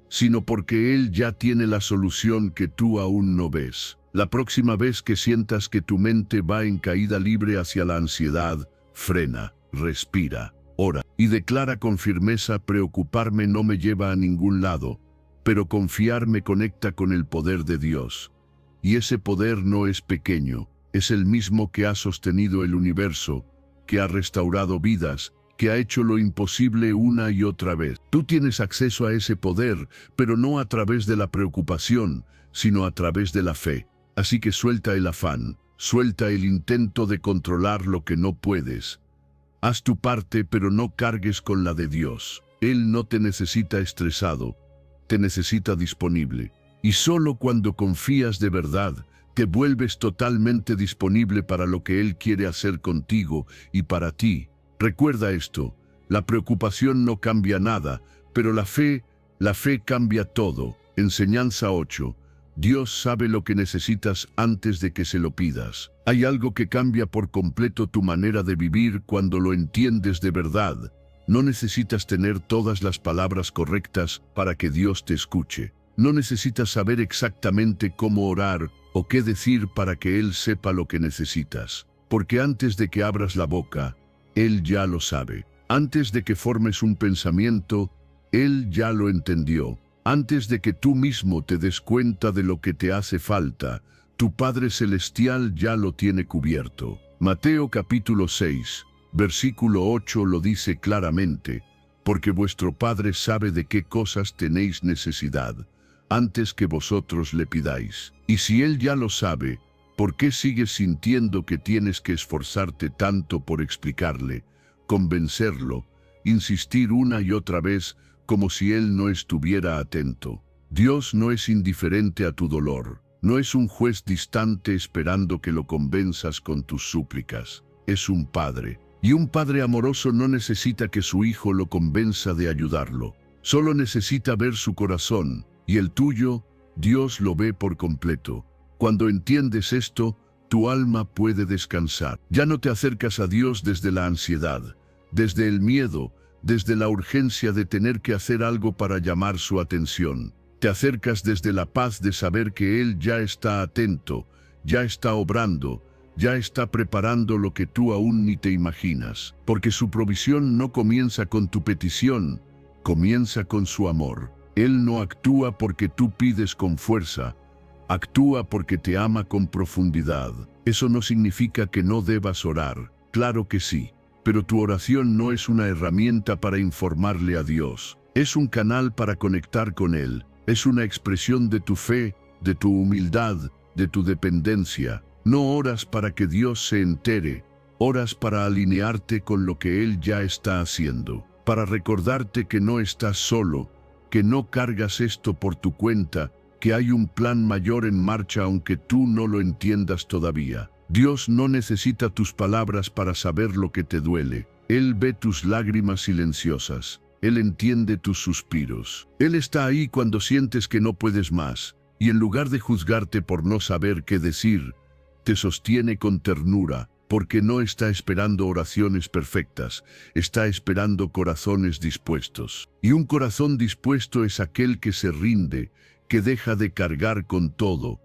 sino porque Él ya tiene la solución que tú aún no ves. La próxima vez que sientas que tu mente va en caída libre hacia la ansiedad, frena, respira, ora y declara con firmeza: preocuparme no me lleva a ningún lado, pero confiar me conecta con el poder de Dios. Y ese poder no es pequeño, es el mismo que ha sostenido el universo, que ha restaurado vidas, que ha hecho lo imposible una y otra vez. Tú tienes acceso a ese poder, pero no a través de la preocupación, sino a través de la fe. Así que suelta el afán, suelta el intento de controlar lo que no puedes. Haz tu parte, pero no cargues con la de Dios. Él no te necesita estresado, te necesita disponible. Y solo cuando confías de verdad, te vuelves totalmente disponible para lo que Él quiere hacer contigo y para ti. Recuerda esto, la preocupación no cambia nada, pero la fe cambia todo. Enseñanza 8. Dios sabe lo que necesitas antes de que se lo pidas. Hay algo que cambia por completo tu manera de vivir cuando lo entiendes de verdad. No necesitas tener todas las palabras correctas para que Dios te escuche. No necesitas saber exactamente cómo orar o qué decir para que Él sepa lo que necesitas. Porque antes de que abras la boca, Él ya lo sabe. Antes de que formes un pensamiento, Él ya lo entendió. Antes de que tú mismo te des cuenta de lo que te hace falta, tu Padre Celestial ya lo tiene cubierto. Mateo capítulo 6, versículo 8 lo dice claramente: porque vuestro Padre sabe de qué cosas tenéis necesidad, antes que vosotros le pidáis. Y si Él ya lo sabe, ¿por qué sigues sintiendo que tienes que esforzarte tanto por explicarle, convencerlo, insistir una y otra vez como si Él no estuviera atento? Dios no es indiferente a tu dolor, no es un juez distante esperando que lo convenzas con tus súplicas. Es un padre, y un padre amoroso no necesita que su hijo lo convenza de ayudarlo. Solo necesita ver su corazón, y el tuyo, Dios lo ve por completo. Cuando entiendes esto, tu alma puede descansar. Ya no te acercas a Dios desde la ansiedad, desde el miedo, desde la urgencia de tener que hacer algo para llamar su atención. Te acercas desde la paz de saber que Él ya está atento, ya está obrando, ya está preparando lo que tú aún ni te imaginas. Porque su provisión no comienza con tu petición, comienza con su amor. Él no actúa porque tú pides con fuerza, actúa porque te ama con profundidad. Eso no significa que no debas orar, claro que sí. Pero tu oración no es una herramienta para informarle a Dios. Es un canal para conectar con Él. Es una expresión de tu fe, de tu humildad, de tu dependencia. No oras para que Dios se entere, oras para alinearte con lo que Él ya está haciendo, para recordarte que no estás solo, que no cargas esto por tu cuenta, que hay un plan mayor en marcha aunque tú no lo entiendas todavía. Dios no necesita tus palabras para saber lo que te duele. Él ve tus lágrimas silenciosas. Él entiende tus suspiros. Él está ahí cuando sientes que no puedes más, y en lugar de juzgarte por no saber qué decir, te sostiene con ternura, porque no está esperando oraciones perfectas, está esperando corazones dispuestos. Y un corazón dispuesto es aquel que se rinde, que deja de cargar con todo,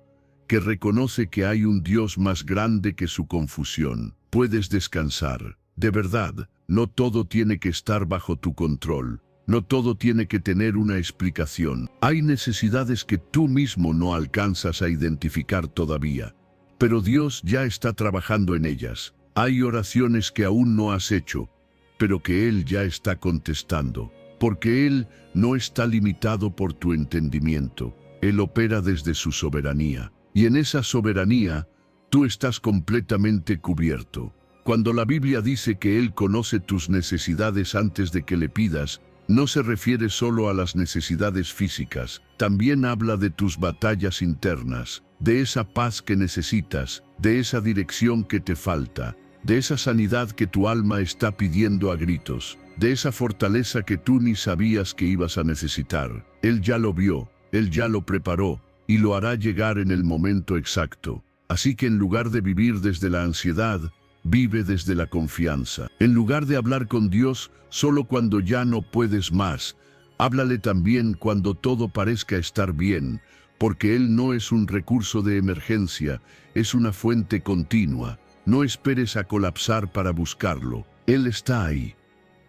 que reconoce que hay un Dios más grande que su confusión. Puedes descansar. De verdad, no todo tiene que estar bajo tu control. No todo tiene que tener una explicación. Hay necesidades que tú mismo no alcanzas a identificar todavía, pero Dios ya está trabajando en ellas. Hay oraciones que aún no has hecho, pero que Él ya está contestando, porque Él no está limitado por tu entendimiento. Él opera desde su soberanía, y en esa soberanía tú estás completamente cubierto. Cuando la Biblia dice que Él conoce tus necesidades antes de que le pidas, no se refiere solo a las necesidades físicas, también habla de tus batallas internas, de esa paz que necesitas, de esa dirección que te falta, de esa sanidad que tu alma está pidiendo a gritos, de esa fortaleza que tú ni sabías que ibas a necesitar. Él ya lo vio, Él ya lo preparó, y lo hará llegar en el momento exacto. Así que en lugar de vivir desde la ansiedad, vive desde la confianza. En lugar de hablar con Dios solo cuando ya no puedes más, háblale también cuando todo parezca estar bien, porque Él no es un recurso de emergencia, es una fuente continua. No esperes a colapsar para buscarlo. Él está ahí,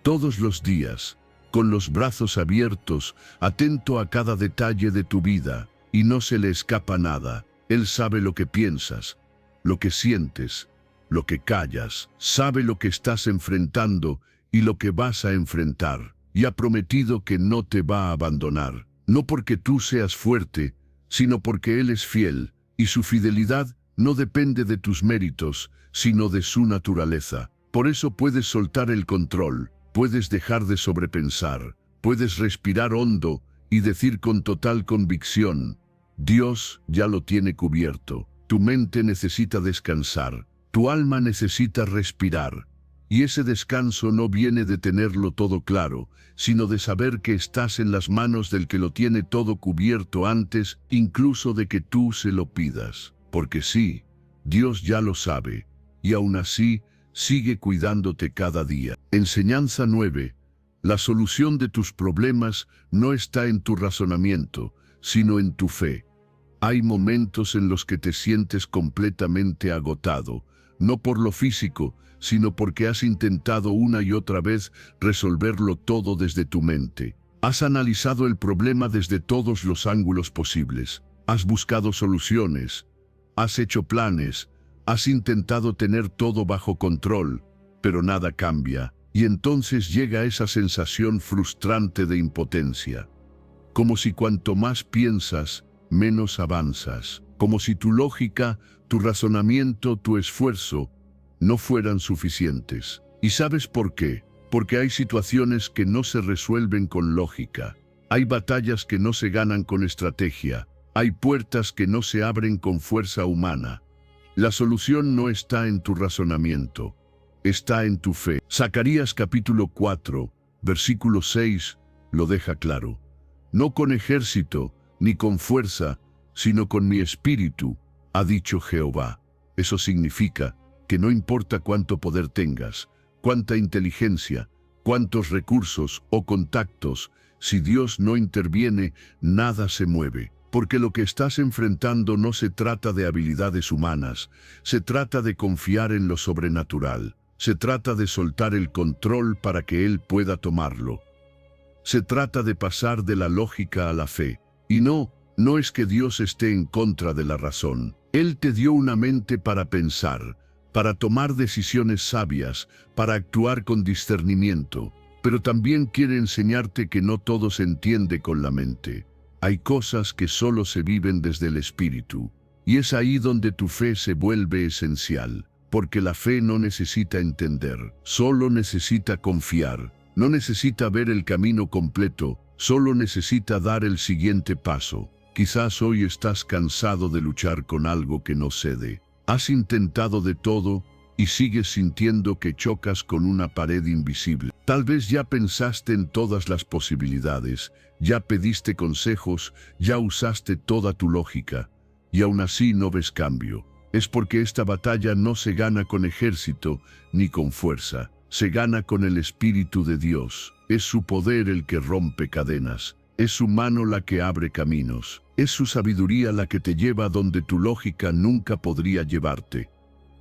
todos los días, con los brazos abiertos, atento a cada detalle de tu vida, y no se le escapa nada. Él sabe lo que piensas, lo que sientes, lo que callas, sabe lo que estás enfrentando y lo que vas a enfrentar, y ha prometido que no te va a abandonar, no porque tú seas fuerte, sino porque Él es fiel, y su fidelidad no depende de tus méritos, sino de su naturaleza. Por eso puedes soltar el control, puedes dejar de sobrepensar, puedes respirar hondo y decir con total convicción: Dios ya lo tiene cubierto. Tu mente necesita descansar. Tu alma necesita respirar, y ese descanso no viene de tenerlo todo claro, sino de saber que estás en las manos del que lo tiene todo cubierto antes incluso de que tú se lo pidas. Porque sí, Dios ya lo sabe, y aún así sigue cuidándote cada día. Enseñanza 9. La solución de tus problemas no está en tu razonamiento, sino en tu fe. Hay momentos en los que te sientes completamente agotado, no por lo físico, sino porque has intentado una y otra vez resolverlo todo desde tu mente. Has analizado el problema desde todos los ángulos posibles. Has buscado soluciones. Has hecho planes. Has intentado tener todo bajo control, pero nada cambia. Y entonces llega esa sensación frustrante de impotencia. Como si cuanto más piensas, menos avanzas. Como si tu lógica, tu razonamiento, tu esfuerzo no fueran suficientes. ¿Y sabes por qué? Porque hay situaciones que no se resuelven con lógica. Hay batallas que no se ganan con estrategia. Hay puertas que no se abren con fuerza humana. La solución no está en tu razonamiento, está en tu fe. Zacarías capítulo 4, versículo 6, lo deja claro. No con ejército, ni con fuerza, sino con mi espíritu, ha dicho Jehová. Eso significa que no importa cuánto poder tengas, cuánta inteligencia, cuántos recursos o contactos, si Dios no interviene, nada se mueve. Porque lo que estás enfrentando no se trata de habilidades humanas, se trata de confiar en lo sobrenatural, se trata de soltar el control para que Él pueda tomarlo. Se trata de pasar de la lógica a la fe. Y no es que Dios esté en contra de la razón. Él te dio una mente para pensar, para tomar decisiones sabias, para actuar con discernimiento, pero también quiere enseñarte que no todo se entiende con la mente. Hay cosas que solo se viven desde el Espíritu. Y es ahí donde tu fe se vuelve esencial. Porque la fe no necesita entender, solo necesita confiar. No necesita ver el camino completo, solo necesita dar el siguiente paso. Quizás hoy estás cansado de luchar con algo que no cede. Has intentado de todo y sigues sintiendo que chocas con una pared invisible. Tal vez ya pensaste en todas las posibilidades, ya pediste consejos, ya usaste toda tu lógica, y aún así no ves cambio. Es porque esta batalla no se gana con ejército ni con fuerza, se gana con el Espíritu de Dios. Es su poder el que rompe cadenas, es su mano la que abre caminos, es su sabiduría la que te lleva donde tu lógica nunca podría llevarte.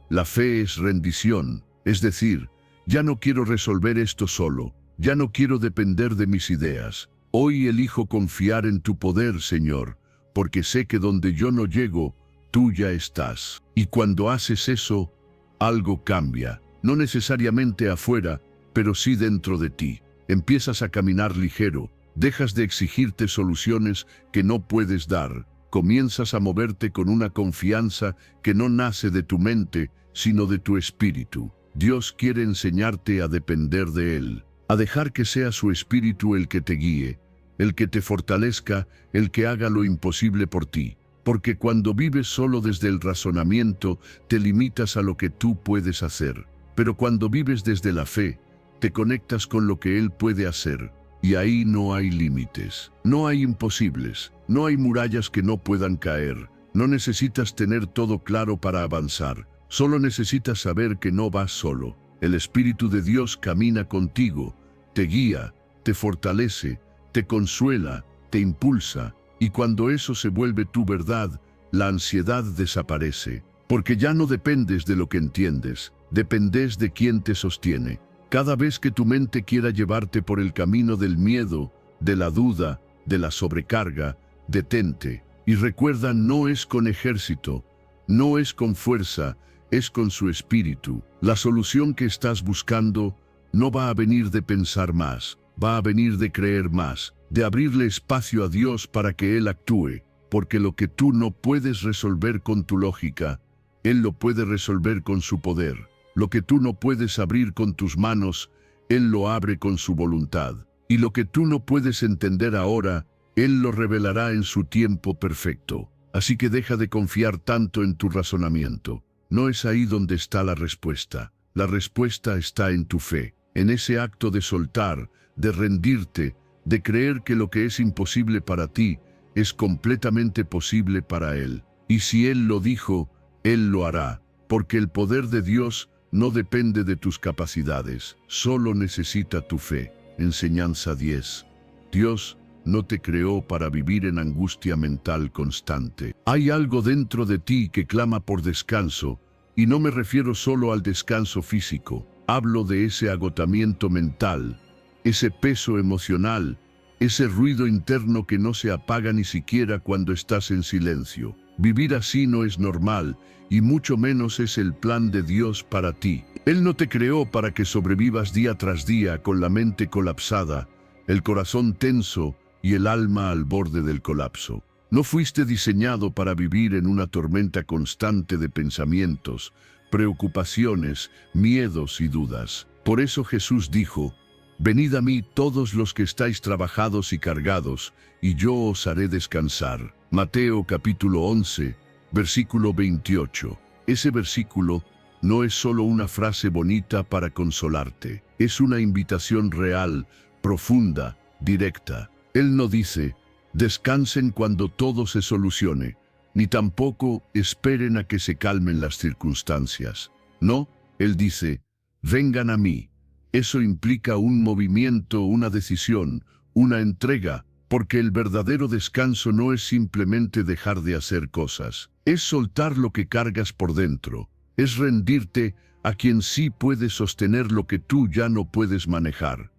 La fe es rendición, es decir, ya no quiero resolver esto solo, ya no quiero depender de mis ideas. Hoy elijo confiar en tu poder, Señor, porque sé que donde yo no llego, tú ya estás. Y cuando haces eso, algo cambia, no necesariamente afuera, pero sí dentro de ti. Empiezas a caminar ligero, dejas de exigirte soluciones que no puedes dar, comienzas a moverte con una confianza que no nace de tu mente, sino de tu espíritu. Dios quiere enseñarte a depender de Él, a dejar que sea su espíritu el que te guíe, el que te fortalezca, el que haga lo imposible por ti. Porque cuando vives solo desde el razonamiento, te limitas a lo que tú puedes hacer. Pero cuando vives desde la fe, te conectas con lo que Él puede hacer. Y ahí no hay límites, no hay imposibles, no hay murallas que no puedan caer. No necesitas tener todo claro para avanzar. Solo necesitas saber que no vas solo. El Espíritu de Dios camina contigo, te guía, te fortalece, te consuela, te impulsa. Y cuando eso se vuelve tu verdad, la ansiedad desaparece. Porque ya no dependes de lo que entiendes, dependes de quien te sostiene. Cada vez que tu mente quiera llevarte por el camino del miedo, de la duda, de la sobrecarga, detente. Y recuerda, no es con ejército, no es con fuerza, es con su espíritu. La solución que estás buscando no va a venir de pensar más, va a venir de creer más, de abrirle espacio a Dios para que Él actúe, porque lo que tú no puedes resolver con tu lógica, Él lo puede resolver con su poder. Lo que tú no puedes abrir con tus manos, Él lo abre con su voluntad. Y lo que tú no puedes entender ahora, Él lo revelará en su tiempo perfecto. Así que deja de confiar tanto en tu razonamiento. No es ahí donde está la respuesta. La respuesta está en tu fe, en ese acto de soltar, de rendirte, de creer que lo que es imposible para ti es completamente posible para Él. Y si Él lo dijo, Él lo hará, porque el poder de Dios no depende de tus capacidades, solo necesita tu fe. Enseñanza 10. Dios no te creó para vivir en angustia mental constante. Hay algo dentro de ti que clama por descanso, y no me refiero solo al descanso físico. Hablo de ese agotamiento mental, ese peso emocional, ese ruido interno que no se apaga ni siquiera cuando estás en silencio. Vivir así no es normal, y mucho menos es el plan de Dios para ti. Él no te creó para que sobrevivas día tras día con la mente colapsada, el corazón tenso y el alma al borde del colapso. No fuiste diseñado para vivir en una tormenta constante de pensamientos, preocupaciones, miedos y dudas. Por eso Jesús dijo: «Venid a mí todos los que estáis trabajados y cargados, y yo os haré descansar». Mateo capítulo 11, versículo 28. Ese versículo no es solo una frase bonita para consolarte, es una invitación real, profunda, directa. Él no dice: «Descansen cuando todo se solucione», ni tampoco «esperen a que se calmen las circunstancias». No, Él dice: «Vengan a mí». Eso implica un movimiento, una decisión, una entrega, porque el verdadero descanso no es simplemente dejar de hacer cosas. Es soltar lo que cargas por dentro. Es rendirte a quien sí puede sostener lo que tú ya no puedes manejar.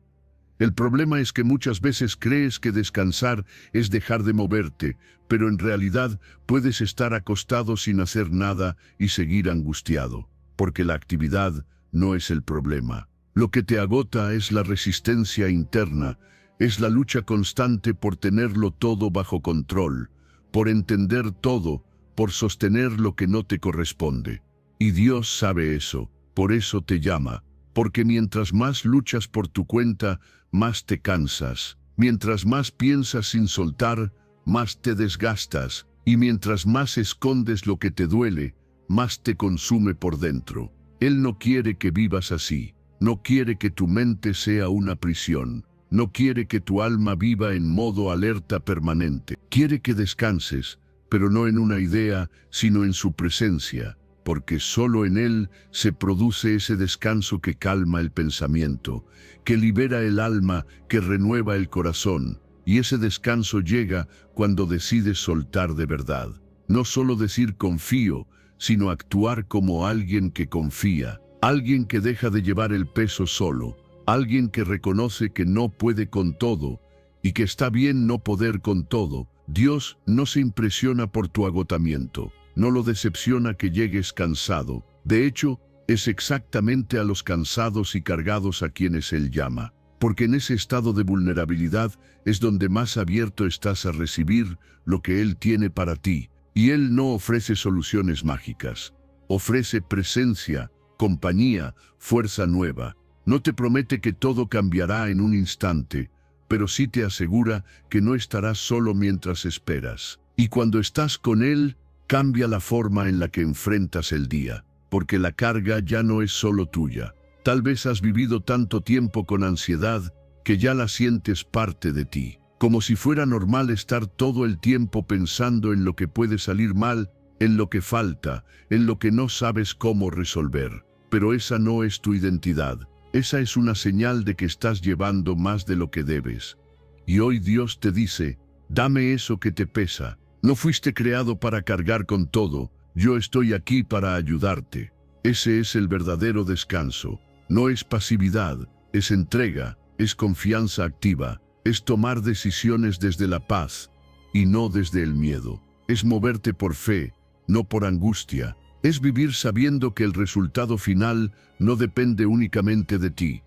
El problema es que muchas veces crees que descansar es dejar de moverte, pero en realidad puedes estar acostado sin hacer nada y seguir angustiado, porque la actividad no es el problema. Lo que te agota es la resistencia interna, Es la lucha constante por tenerlo todo bajo control, por entender todo, por sostener lo que no te corresponde. Y Dios sabe eso, por eso te llama, porque mientras más luchas por tu cuenta, más te cansas. Mientras más piensas sin soltar, más te desgastas, y mientras más escondes lo que te duele, más te consume por dentro. Él no quiere que vivas así, no quiere que tu mente sea una prisión, no quiere que tu alma viva en modo alerta permanente. Quiere que descanses, pero no en una idea, sino en su presencia, porque solo en Él se produce ese descanso que calma el pensamiento, que libera el alma, que renueva el corazón, y ese descanso llega cuando decides soltar de verdad. No solo decir confío, sino actuar como alguien que confía, alguien que deja de llevar el peso solo, alguien que reconoce que no puede con todo, y que está bien no poder con todo. Dios no se impresiona por tu agotamiento, no lo decepciona que llegues cansado. De hecho, es exactamente a los cansados y cargados a quienes Él llama, porque en ese estado de vulnerabilidad es donde más abierto estás a recibir lo que Él tiene para ti. Y Él no ofrece soluciones mágicas, ofrece presencia, compañía, fuerza nueva. No te promete que todo cambiará en un instante, pero sí te asegura que no estarás solo mientras esperas. Y cuando estás con Él, cambia la forma en la que enfrentas el día, porque la carga ya no es solo tuya. Tal vez has vivido tanto tiempo con ansiedad que ya la sientes parte de ti, como si fuera normal estar todo el tiempo pensando en lo que puede salir mal, en lo que falta, en lo que no sabes cómo resolver. Pero esa no es tu identidad. Esa es una señal de que estás llevando más de lo que debes. Y hoy Dios te dice, dame eso que te pesa. No fuiste creado para cargar con todo, yo estoy aquí para ayudarte. Ese es el verdadero descanso. No es pasividad, es entrega, es confianza activa, es tomar decisiones desde la paz y no desde el miedo. Es moverte por fe, no por angustia. Es vivir sabiendo que el resultado final no depende únicamente de ti.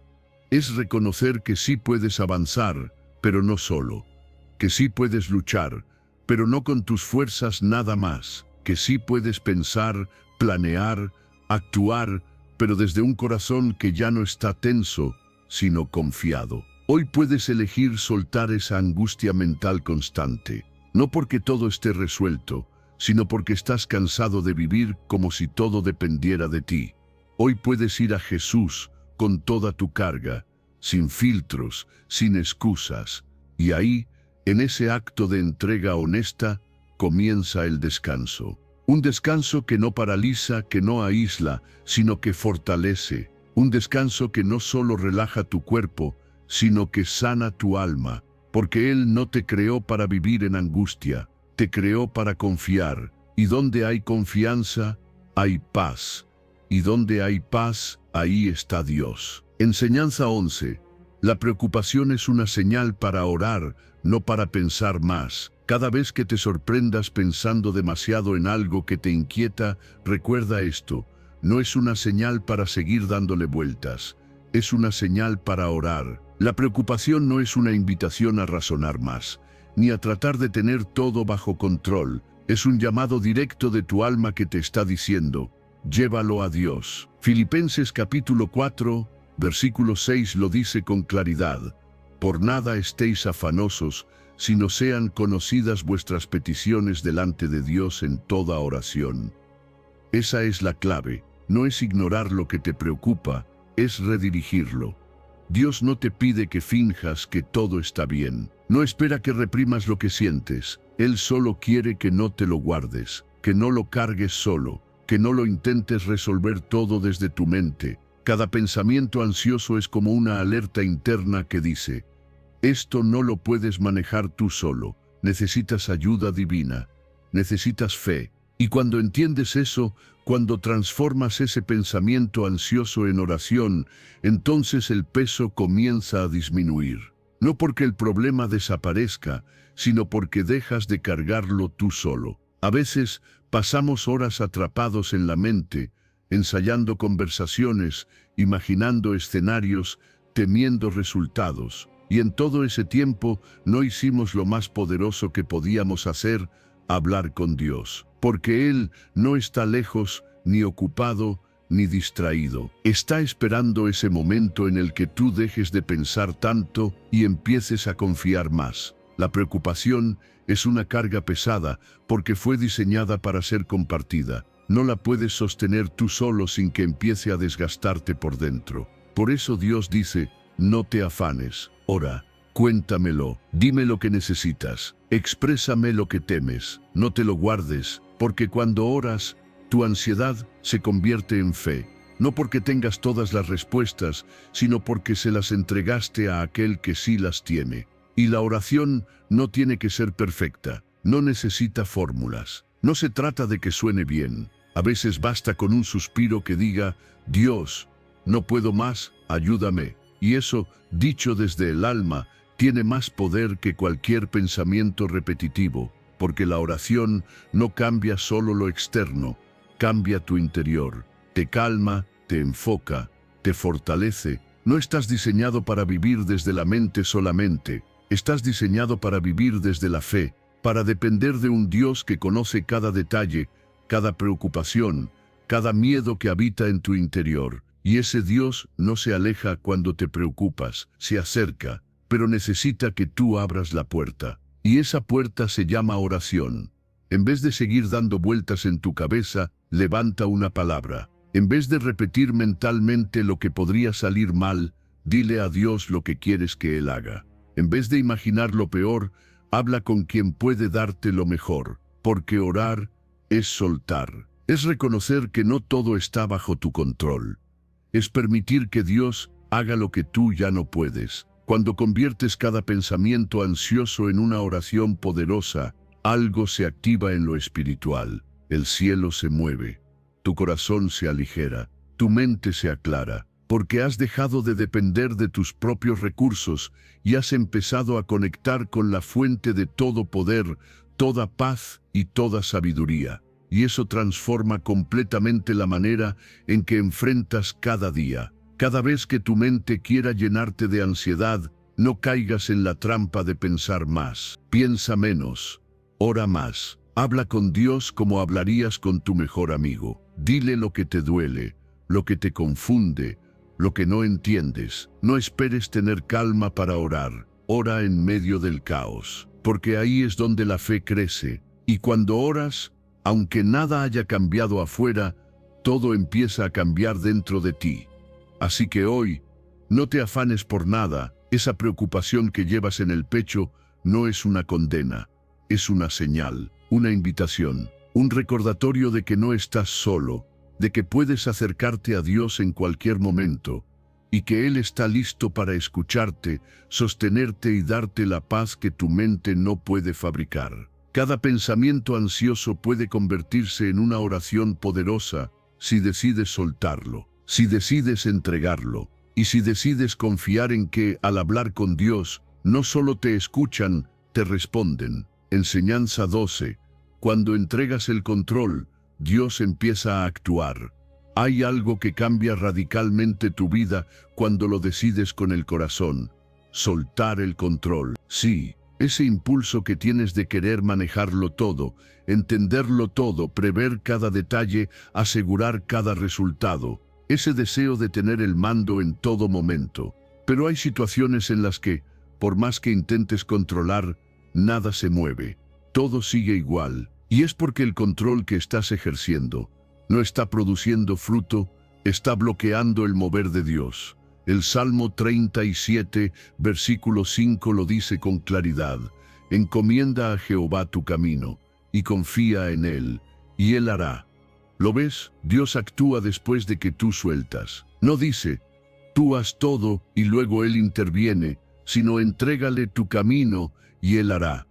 Es reconocer que sí puedes avanzar, pero no solo. Que sí puedes luchar, pero no con tus fuerzas nada más. Que sí puedes pensar, planear, actuar, pero desde un corazón que ya no está tenso, sino confiado. Hoy puedes elegir soltar esa angustia mental constante, no porque todo esté resuelto, sino porque estás cansado de vivir como si todo dependiera de ti. Hoy puedes ir a Jesús con toda tu carga, sin filtros, sin excusas, y ahí, en ese acto de entrega honesta, comienza el descanso. Un descanso que no paraliza, que no aísla, sino que fortalece. Un descanso que no solo relaja tu cuerpo, sino que sana tu alma, porque Él no te creó para vivir en angustia, te creó para confiar, y donde hay confianza, hay paz, y donde hay paz, ahí está Dios. Enseñanza 11. La preocupación es una señal para orar, no para pensar más. Cada vez que te sorprendas pensando demasiado en algo que te inquieta, recuerda esto, no es una señal para seguir dándole vueltas, es una señal para orar. La preocupación no es una invitación a razonar más, ni a tratar de tener todo bajo control. Es un llamado directo de tu alma que te está diciendo, llévalo a Dios. Filipenses capítulo 4, versículo 6 lo dice con claridad. Por nada estéis afanosos, sino sean conocidas vuestras peticiones delante de Dios en toda oración. Esa es la clave, no es ignorar lo que te preocupa, es redirigirlo. Dios no te pide que finjas que todo está bien. No espera que reprimas lo que sientes. Él solo quiere que no te lo guardes, que no lo cargues solo, que no lo intentes resolver todo desde tu mente. Cada pensamiento ansioso es como una alerta interna que dice, esto no lo puedes manejar tú solo, necesitas ayuda divina, necesitas fe. Y cuando entiendes eso, cuando transformas ese pensamiento ansioso en oración, entonces el peso comienza a disminuir. No porque el problema desaparezca, sino porque dejas de cargarlo tú solo. A veces pasamos horas atrapados en la mente, ensayando conversaciones, imaginando escenarios, temiendo resultados. Y en todo ese tiempo no hicimos lo más poderoso que podíamos hacer, hablar con Dios. Porque Él no está lejos, ni ocupado, ni distraído. Está esperando ese momento en el que tú dejes de pensar tanto y empieces a confiar más. La preocupación es una carga pesada porque fue diseñada para ser compartida. No la puedes sostener tú solo sin que empiece a desgastarte por dentro. Por eso Dios dice, no te afanes, ora, cuéntamelo, dime lo que necesitas, exprésame lo que temes, no te lo guardes, porque cuando oras, tu ansiedad se convierte en fe, no porque tengas todas las respuestas, sino porque se las entregaste a aquel que sí las tiene. Y la oración no tiene que ser perfecta, no necesita fórmulas. No se trata de que suene bien. A veces basta con un suspiro que diga, Dios, no puedo más, ayúdame. Y eso, dicho desde el alma, tiene más poder que cualquier pensamiento repetitivo, porque la oración no cambia solo lo externo, cambia tu interior, te calma, te enfoca, te fortalece. No estás diseñado para vivir desde la mente solamente, estás diseñado para vivir desde la fe, para depender de un Dios que conoce cada detalle, cada preocupación, cada miedo que habita en tu interior. Y ese Dios no se aleja cuando te preocupas, se acerca, pero necesita que tú abras la puerta. Y esa puerta se llama oración. En vez de seguir dando vueltas en tu cabeza, levanta una palabra. En vez de repetir mentalmente lo que podría salir mal, dile a Dios lo que quieres que Él haga. En vez de imaginar lo peor, habla con quien puede darte lo mejor. Porque orar es soltar. Es reconocer que no todo está bajo tu control. Es permitir que Dios haga lo que tú ya no puedes. Cuando conviertes cada pensamiento ansioso en una oración poderosa, algo se activa en lo espiritual. El cielo se mueve, tu corazón se aligera, tu mente se aclara, porque has dejado de depender de tus propios recursos y has empezado a conectar con la fuente de todo poder, toda paz y toda sabiduría. Y eso transforma completamente la manera en que enfrentas cada día. Cada vez que tu mente quiera llenarte de ansiedad, no caigas en la trampa de pensar más. Piensa menos, ora más. Habla con Dios como hablarías con tu mejor amigo. Dile lo que te duele, lo que te confunde, lo que no entiendes. No esperes tener calma para orar. Ora en medio del caos, porque ahí es donde la fe crece. Y cuando oras, aunque nada haya cambiado afuera, todo empieza a cambiar dentro de ti. Así que hoy, no te afanes por nada. Esa preocupación que llevas en el pecho no es una condena, es una señal, una invitación, un recordatorio de que no estás solo, de que puedes acercarte a Dios en cualquier momento, y que Él está listo para escucharte, sostenerte y darte la paz que tu mente no puede fabricar. Cada pensamiento ansioso puede convertirse en una oración poderosa si decides soltarlo, si decides entregarlo, y si decides confiar en que, al hablar con Dios, no solo te escuchan, te responden. Enseñanza 12. Cuando entregas el control, Dios empieza a actuar. Hay algo que cambia radicalmente tu vida cuando lo decides con el corazón. Soltar el control. Sí, ese impulso que tienes de querer manejarlo todo, entenderlo todo, prever cada detalle, asegurar cada resultado. Ese deseo de tener el mando en todo momento. Pero hay situaciones en las que, por más que intentes controlar, nada se mueve. Todo sigue igual. Y es porque el control que estás ejerciendo no está produciendo fruto, está bloqueando el mover de Dios. El Salmo 37, versículo 5 lo dice con claridad. Encomienda a Jehová tu camino, y confía en Él, y Él hará. ¿Lo ves? Dios actúa después de que tú sueltas. No dice, tú haz todo y luego Él interviene, sino entrégale tu camino y Él hará.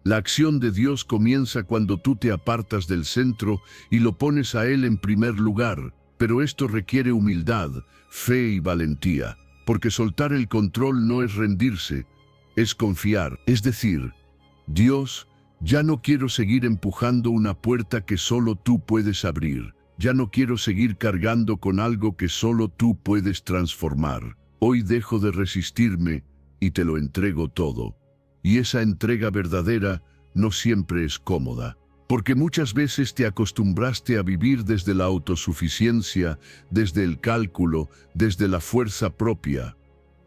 La acción de Dios comienza cuando tú te apartas del centro y lo pones a Él en primer lugar, pero esto requiere humildad, fe y valentía, porque soltar el control no es rendirse, es confiar. Es decir, Dios, ya no quiero seguir empujando una puerta que solo tú puedes abrir. Ya no quiero seguir cargando con algo que solo tú puedes transformar. Hoy dejo de resistirme y te lo entrego todo. Y esa entrega verdadera no siempre es cómoda, porque muchas veces te acostumbraste a vivir desde la autosuficiencia, desde el cálculo, desde la fuerza propia.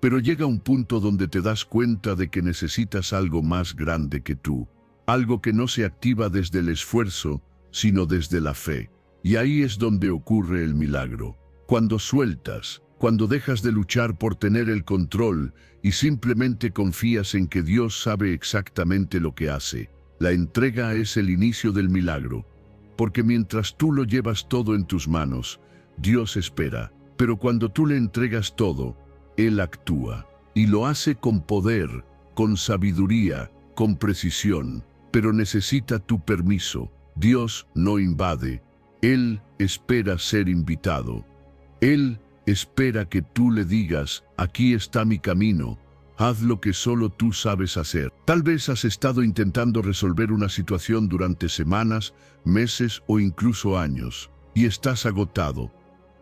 Pero llega un punto donde te das cuenta de que necesitas algo más grande que tú, algo que no se activa desde el esfuerzo, sino desde la fe. Y ahí es donde ocurre el milagro. Cuando sueltas, cuando dejas de luchar por tener el control y simplemente confías en que Dios sabe exactamente lo que hace. La entrega es el inicio del milagro, porque mientras tú lo llevas todo en tus manos, Dios espera. Pero cuando tú le entregas todo, Él actúa, y lo hace con poder, con sabiduría, con precisión, pero necesita tu permiso. Dios no invade, Él espera ser invitado. Él espera que tú le digas, aquí está mi camino, haz lo que solo tú sabes hacer. Tal vez has estado intentando resolver una situación durante semanas, meses o incluso años, y estás agotado.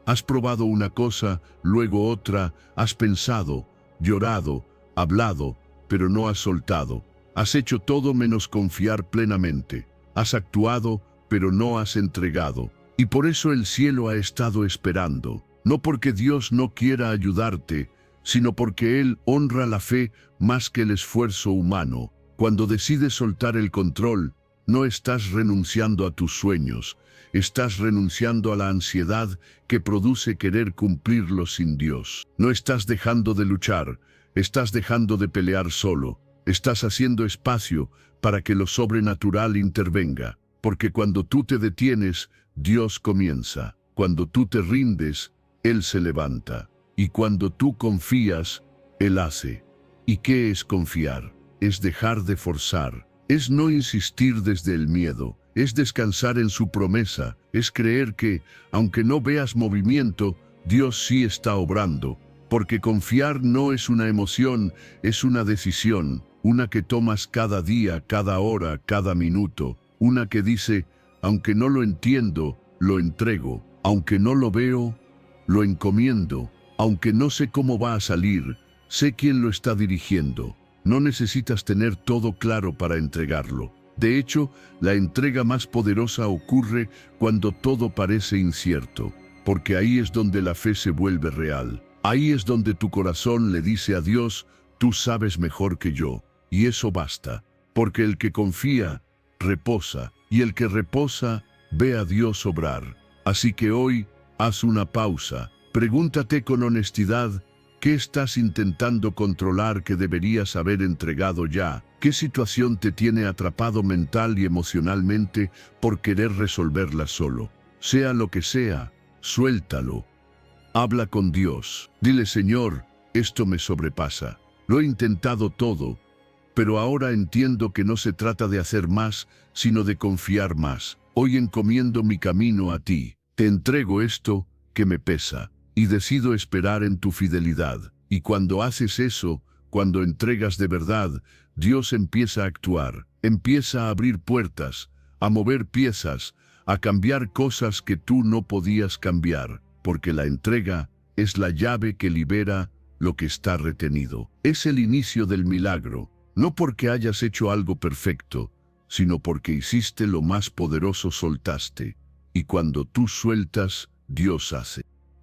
Has probado una cosa, luego otra, has pensado, llorado, hablado, pero no has soltado. Has hecho todo menos confiar plenamente. Has actuado, pero no has entregado. Y por eso el cielo ha estado esperando. No porque Dios no quiera ayudarte, sino porque Él honra la fe más que el esfuerzo humano. Cuando decides soltar el control, no estás renunciando a tus sueños, estás renunciando a la ansiedad que produce querer cumplirlos sin Dios. No estás dejando de luchar, estás dejando de pelear solo, estás haciendo espacio para que lo sobrenatural intervenga, porque cuando tú te detienes, Dios comienza. Cuando tú te rindes, Él se levanta. Y cuando tú confías, Él hace. ¿Y qué es confiar? Es dejar de forzar. Es no insistir desde el miedo. Es descansar en su promesa. Es creer que, aunque no veas movimiento, Dios sí está obrando. Porque confiar no es una emoción, es una decisión. Una que tomas cada día, cada hora, cada minuto. Una que dice, aunque no lo entiendo, lo entrego. Aunque no lo veo, lo encomiendo. Aunque no sé cómo va a salir, sé quién lo está dirigiendo. No necesitas tener todo claro para entregarlo. De hecho, la entrega más poderosa ocurre cuando todo parece incierto, porque ahí es donde la fe se vuelve real. Ahí es donde tu corazón le dice a Dios, tú sabes mejor que yo, y eso basta, porque el que confía, reposa, y el que reposa, ve a Dios obrar. Así que hoy, haz una pausa. Pregúntate con honestidad, ¿qué estás intentando controlar que deberías haber entregado ya? ¿Qué situación te tiene atrapado mental y emocionalmente por querer resolverla solo? Sea lo que sea, suéltalo. Habla con Dios. Dile, Señor, esto me sobrepasa. Lo he intentado todo, pero ahora entiendo que no se trata de hacer más, sino de confiar más. Hoy encomiendo mi camino a ti. Te entrego esto que me pesa. Y decido esperar en tu fidelidad. Y cuando haces eso, cuando entregas de verdad, Dios empieza a actuar, empieza a abrir puertas, a mover piezas, a cambiar cosas que tú no podías cambiar, porque la entrega es la llave que libera lo que está retenido. Es el inicio del milagro, no porque hayas hecho algo perfecto, sino porque hiciste lo más poderoso, soltaste. Y cuando tú sueltas, Dios hace.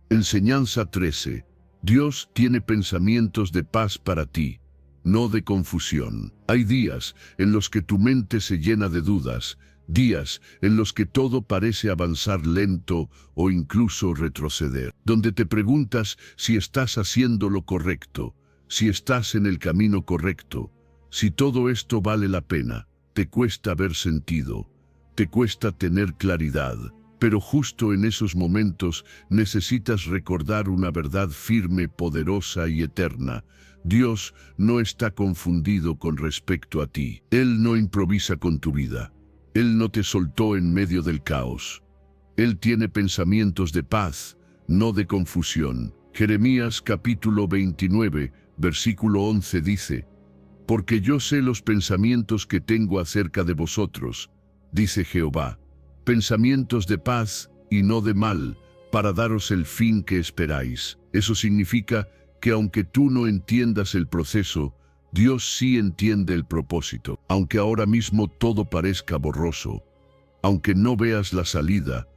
Enseñanza 13. Dios tiene pensamientos de paz para ti, no de confusión. Hay días en los que tu mente se llena de dudas, días en los que todo parece avanzar lento o incluso retroceder, donde te preguntas si estás haciendo lo correcto, si estás en el camino correcto, si todo esto vale la pena. Te cuesta ver sentido, te cuesta tener claridad. Pero justo en esos momentos necesitas recordar una verdad firme, poderosa y eterna. Dios no está confundido con respecto a ti. Él no improvisa con tu vida. Él no te soltó en medio del caos. Él tiene pensamientos de paz, no de confusión. Jeremías capítulo 29, versículo 11 dice, «Porque yo sé los pensamientos que tengo acerca de vosotros, dice Jehová, pensamientos de paz y no de mal, para daros el fin que esperáis». Eso significa que aunque tú no entiendas el proceso, Dios sí entiende el propósito, aunque ahora mismo todo parezca borroso, aunque no veas la salida,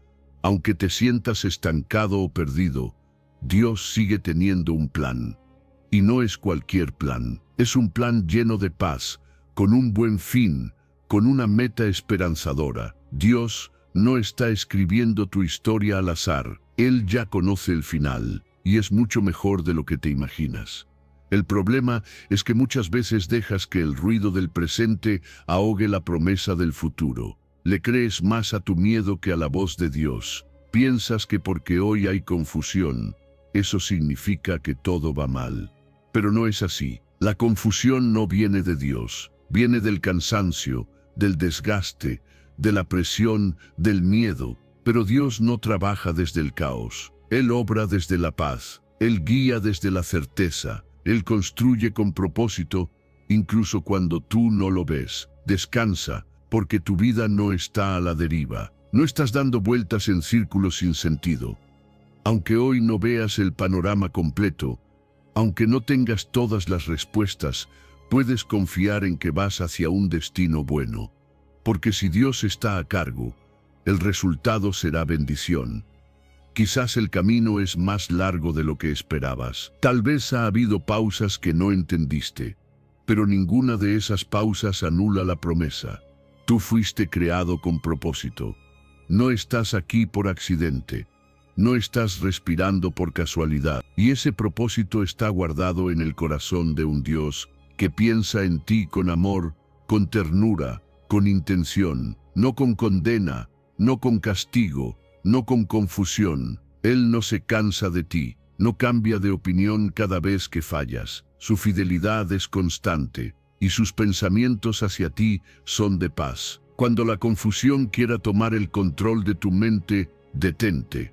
aunque te sientas estancado o perdido, Dios sigue teniendo un plan. Y no es cualquier plan, es un plan lleno de paz, con un buen fin, con una meta esperanzadora. Dios no está escribiendo tu historia al azar, Él ya conoce el final, y es mucho mejor de lo que te imaginas. El problema es que muchas veces dejas que el ruido del presente ahogue la promesa del futuro. Le crees más a tu miedo que a la voz de Dios. Piensas que porque hoy hay confusión, eso significa que todo va mal. Pero no es así. La confusión no viene de Dios. Viene del cansancio, del desgaste, de la presión, del miedo. Pero Dios no trabaja desde el caos. Él obra desde la paz. Él guía desde la certeza. Él construye con propósito, incluso cuando tú no lo ves. Descansa, porque tu vida no está a la deriva. No estás dando vueltas en círculos sin sentido. Aunque hoy no veas el panorama completo, aunque no tengas todas las respuestas, puedes confiar en que vas hacia un destino bueno. Porque si Dios está a cargo, el resultado será bendición. Quizás el camino es más largo de lo que esperabas. Tal vez ha habido pausas que no entendiste, pero ninguna de esas pausas anula la promesa. Tú fuiste creado con propósito. No estás aquí por accidente. No estás respirando por casualidad. Y ese propósito está guardado en el corazón de un Dios que piensa en ti con amor, con ternura, con intención, no con condena, no con castigo, no con confusión. Él no se cansa de ti, no cambia de opinión cada vez que fallas. Su fidelidad es constante y sus pensamientos hacia ti son de paz. Cuando la confusión quiera tomar el control de tu mente, detente.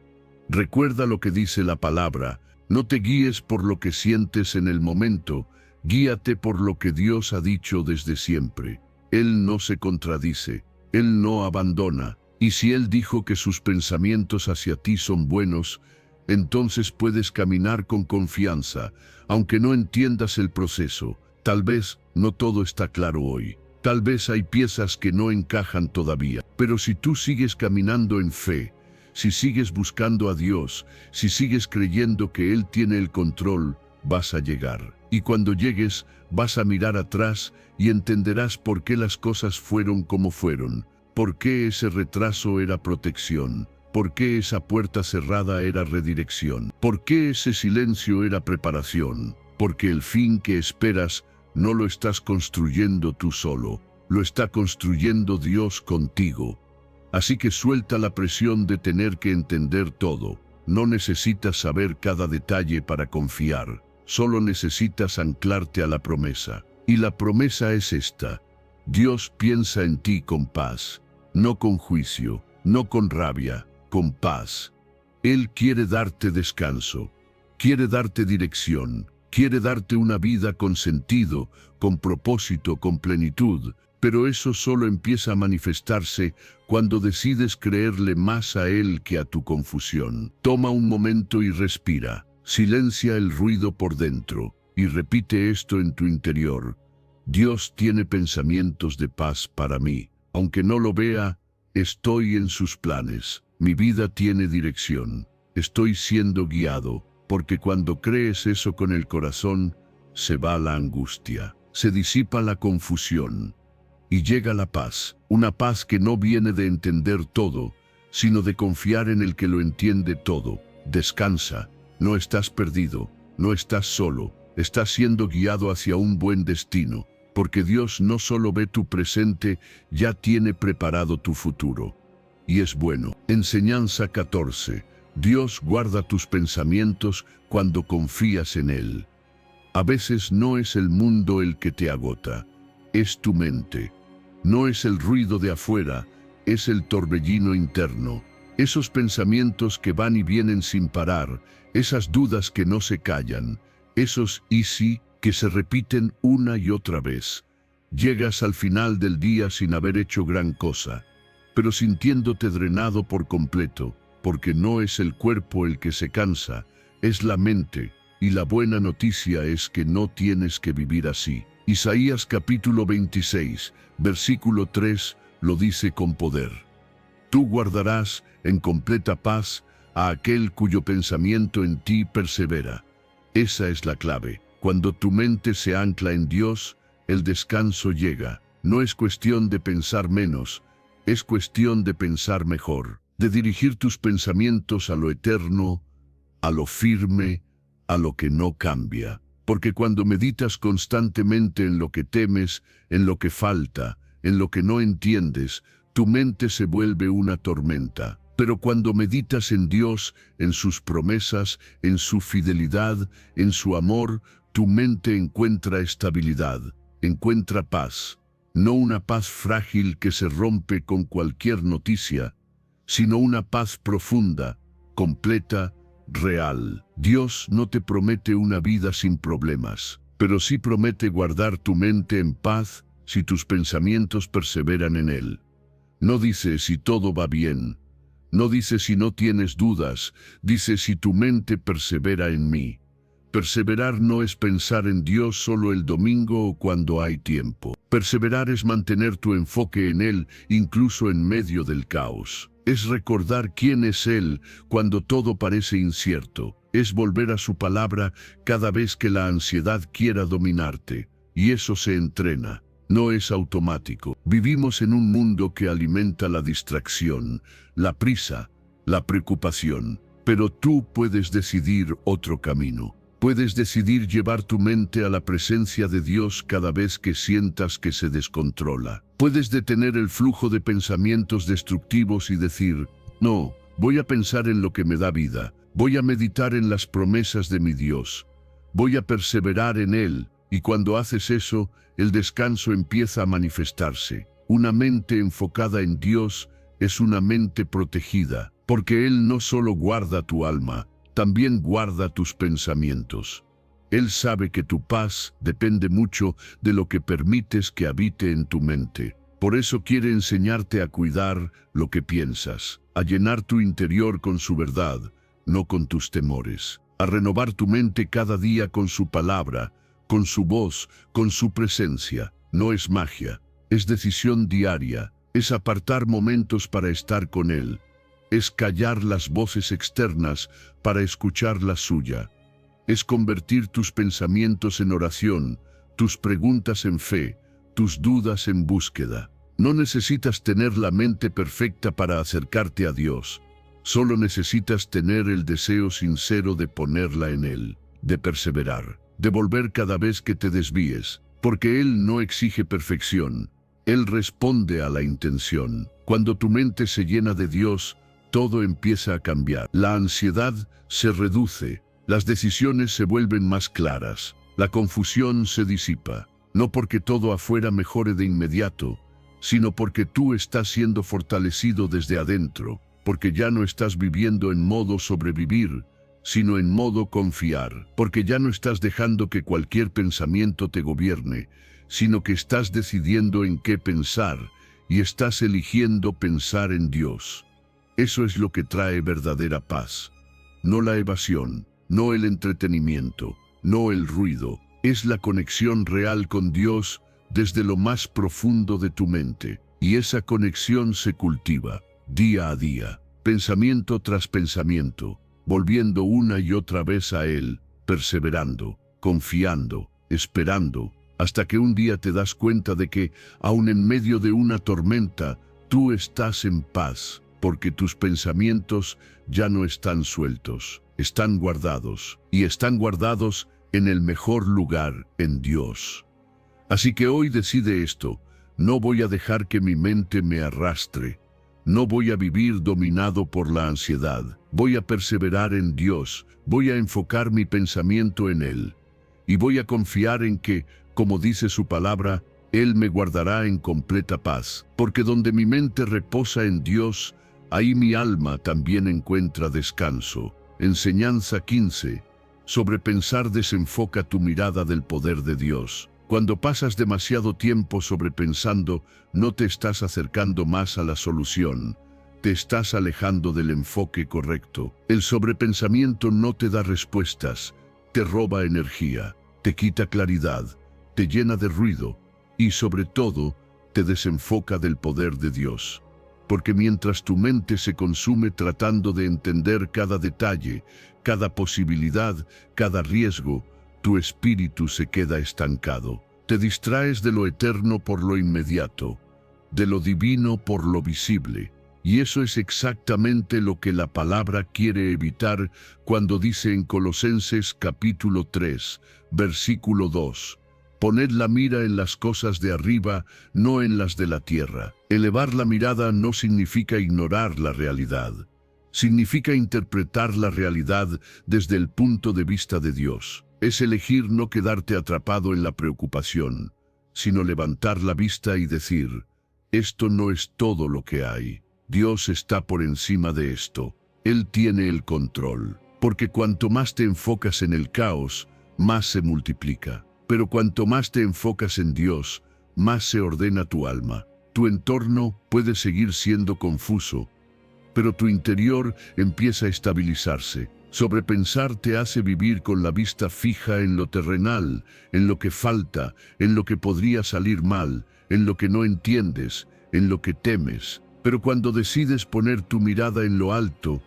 Recuerda lo que dice la palabra. No te guíes por lo que sientes en el momento, guíate por lo que Dios ha dicho desde siempre. Él no se contradice, Él no abandona. Y si Él dijo que sus pensamientos hacia ti son buenos, entonces puedes caminar con confianza, aunque no entiendas el proceso. Tal vez no todo está claro hoy. Tal vez hay piezas que no encajan todavía. Pero si tú sigues caminando en fe, si sigues buscando a Dios, si sigues creyendo que Él tiene el control, vas a llegar. Y cuando llegues, vas a mirar atrás y entenderás por qué las cosas fueron como fueron. ¿Por qué ese retraso era protección? ¿Por qué esa puerta cerrada era redirección? ¿Por qué ese silencio era preparación? Porque el fin que esperas no lo estás construyendo tú solo, lo está construyendo Dios contigo. Así que suelta la presión de tener que entender todo. No necesitas saber cada detalle para confiar, solo necesitas anclarte a la promesa. Y la promesa es esta: Dios piensa en ti con paz, no con juicio, no con rabia, con paz. Él quiere darte descanso, quiere darte dirección, quiere darte una vida con sentido, con propósito, con plenitud, pero eso solo empieza a manifestarse cuando decides creerle más a Él que a tu confusión. Toma un momento y respira, silencia el ruido por dentro y repite esto en tu interior: Dios tiene pensamientos de paz para mí. Aunque no lo vea, estoy en sus planes. Mi vida tiene dirección. Estoy siendo guiado. Porque cuando crees eso con el corazón, se va la angustia, se disipa la confusión y llega la paz. Una paz que no viene de entender todo, sino de confiar en el que lo entiende todo. Descansa, no estás perdido, no estás solo, estás siendo guiado hacia un buen destino, porque Dios no solo ve tu presente, ya tiene preparado tu futuro. Y es bueno. Enseñanza 14. Dios guarda tus pensamientos cuando confías en Él. A veces no es el mundo el que te agota, es tu mente. No es el ruido de afuera, es el torbellino interno. Esos pensamientos que van y vienen sin parar, esas dudas que no se callan, esos y sí que se repiten una y otra vez. Llegas al final del día sin haber hecho gran cosa, pero sintiéndote drenado por completo, porque no es el cuerpo el que se cansa, es la mente, y la buena noticia es que no tienes que vivir así. Isaías capítulo 26, versículo 3, lo dice con poder. Tú guardarás en completa paz a aquel cuyo pensamiento en ti persevera. Esa es la clave. Cuando tu mente se ancla en Dios, el descanso llega. No es cuestión de pensar menos, es cuestión de pensar mejor, de dirigir tus pensamientos a lo eterno, a lo firme, a lo que no cambia. Porque cuando meditas constantemente en lo que temes, en lo que falta, en lo que no entiendes, tu mente se vuelve una tormenta. Pero cuando meditas en Dios, en sus promesas, en su fidelidad, en su amor, tu mente encuentra estabilidad, encuentra paz. No una paz frágil que se rompe con cualquier noticia, sino una paz profunda, completa, real. Dios no te promete una vida sin problemas, pero sí promete guardar tu mente en paz si tus pensamientos perseveran en Él. No dice si todo va bien, no dice si no tienes dudas, dice si tu mente persevera en mí. Perseverar no es pensar en Dios solo el domingo o cuando hay tiempo. Perseverar es mantener tu enfoque en Él incluso en medio del caos. Es recordar quién es Él cuando todo parece incierto. Es volver a su palabra cada vez que la ansiedad quiera dominarte. Y eso se entrena. No es automático. Vivimos en un mundo que alimenta la distracción, la prisa, la preocupación. Pero tú puedes decidir otro camino. Puedes decidir llevar tu mente a la presencia de Dios cada vez que sientas que se descontrola. Puedes detener el flujo de pensamientos destructivos y decir, no, voy a pensar en lo que me da vida. Voy a meditar en las promesas de mi Dios. Voy a perseverar en Él. Y cuando haces eso, el descanso empieza a manifestarse. Una mente enfocada en Dios es una mente protegida, porque Él no solo guarda tu alma, también guarda tus pensamientos. Él sabe que tu paz depende mucho de lo que permites que habite en tu mente. Por eso quiere enseñarte a cuidar lo que piensas, a llenar tu interior con su verdad, no con tus temores, a renovar tu mente cada día con su palabra, con su voz, con su presencia. No es magia, es decisión diaria, es apartar momentos para estar con Él. Es callar las voces externas para escuchar la suya. Es convertir tus pensamientos en oración, tus preguntas en fe, tus dudas en búsqueda. No necesitas tener la mente perfecta para acercarte a Dios. Solo necesitas tener el deseo sincero de ponerla en Él, de perseverar, de volver cada vez que te desvíes, porque Él no exige perfección. Él responde a la intención. Cuando tu mente se llena de Dios, todo empieza a cambiar. La ansiedad se reduce, las decisiones se vuelven más claras, la confusión se disipa. No porque todo afuera mejore de inmediato, sino porque tú estás siendo fortalecido desde adentro, porque ya no estás viviendo en modo sobrevivir, sino en modo confiar, porque ya no estás dejando que cualquier pensamiento te gobierne, sino que estás decidiendo en qué pensar y estás eligiendo pensar en Dios. Eso es lo que trae verdadera paz. No la evasión, no el entretenimiento, no el ruido. Es la conexión real con Dios desde lo más profundo de tu mente. Y esa conexión se cultiva, día a día, pensamiento tras pensamiento, volviendo una y otra vez a Él, perseverando, confiando, esperando, hasta que un día te das cuenta de que, aun en medio de una tormenta, tú estás en paz. Porque tus pensamientos ya no están sueltos, están guardados, y están guardados en el mejor lugar, en Dios. Así que hoy decide esto: no voy a dejar que mi mente me arrastre, no voy a vivir dominado por la ansiedad, voy a perseverar en Dios, voy a enfocar mi pensamiento en Él, y voy a confiar en que, como dice su palabra, Él me guardará en completa paz, porque donde mi mente reposa en Dios, ahí mi alma también encuentra descanso. Enseñanza 15. Sobre pensar desenfoca tu mirada del poder de Dios. Cuando pasas demasiado tiempo sobrepensando, no te estás acercando más a la solución. Te estás alejando del enfoque correcto. El sobrepensamiento no te da respuestas, te roba energía, te quita claridad, te te llena de ruido y, sobre todo, te desenfoca del poder de Dios. Porque mientras tu mente se consume tratando de entender cada detalle, cada posibilidad, cada riesgo, tu espíritu se queda estancado. Te distraes de lo eterno por lo inmediato, de lo divino por lo visible. Y eso es exactamente lo que la palabra quiere evitar cuando dice en Colosenses capítulo 3, versículo 2, «Poned la mira en las cosas de arriba, no en las de la tierra». Elevar la mirada no significa ignorar la realidad. Significa interpretar la realidad desde el punto de vista de Dios. Es elegir no quedarte atrapado en la preocupación, sino levantar la vista y decir, esto no es todo lo que hay. Dios está por encima de esto. Él tiene el control. Porque cuanto más te enfocas en el caos, más se multiplica. Pero cuanto más te enfocas en Dios, más se ordena tu alma. Tu entorno puede seguir siendo confuso, pero tu interior empieza a estabilizarse. Sobrepensar te hace vivir con la vista fija en lo terrenal, en lo que falta, en lo que podría salir mal, en lo que no entiendes, en lo que temes. Pero cuando decides poner tu mirada en lo alto,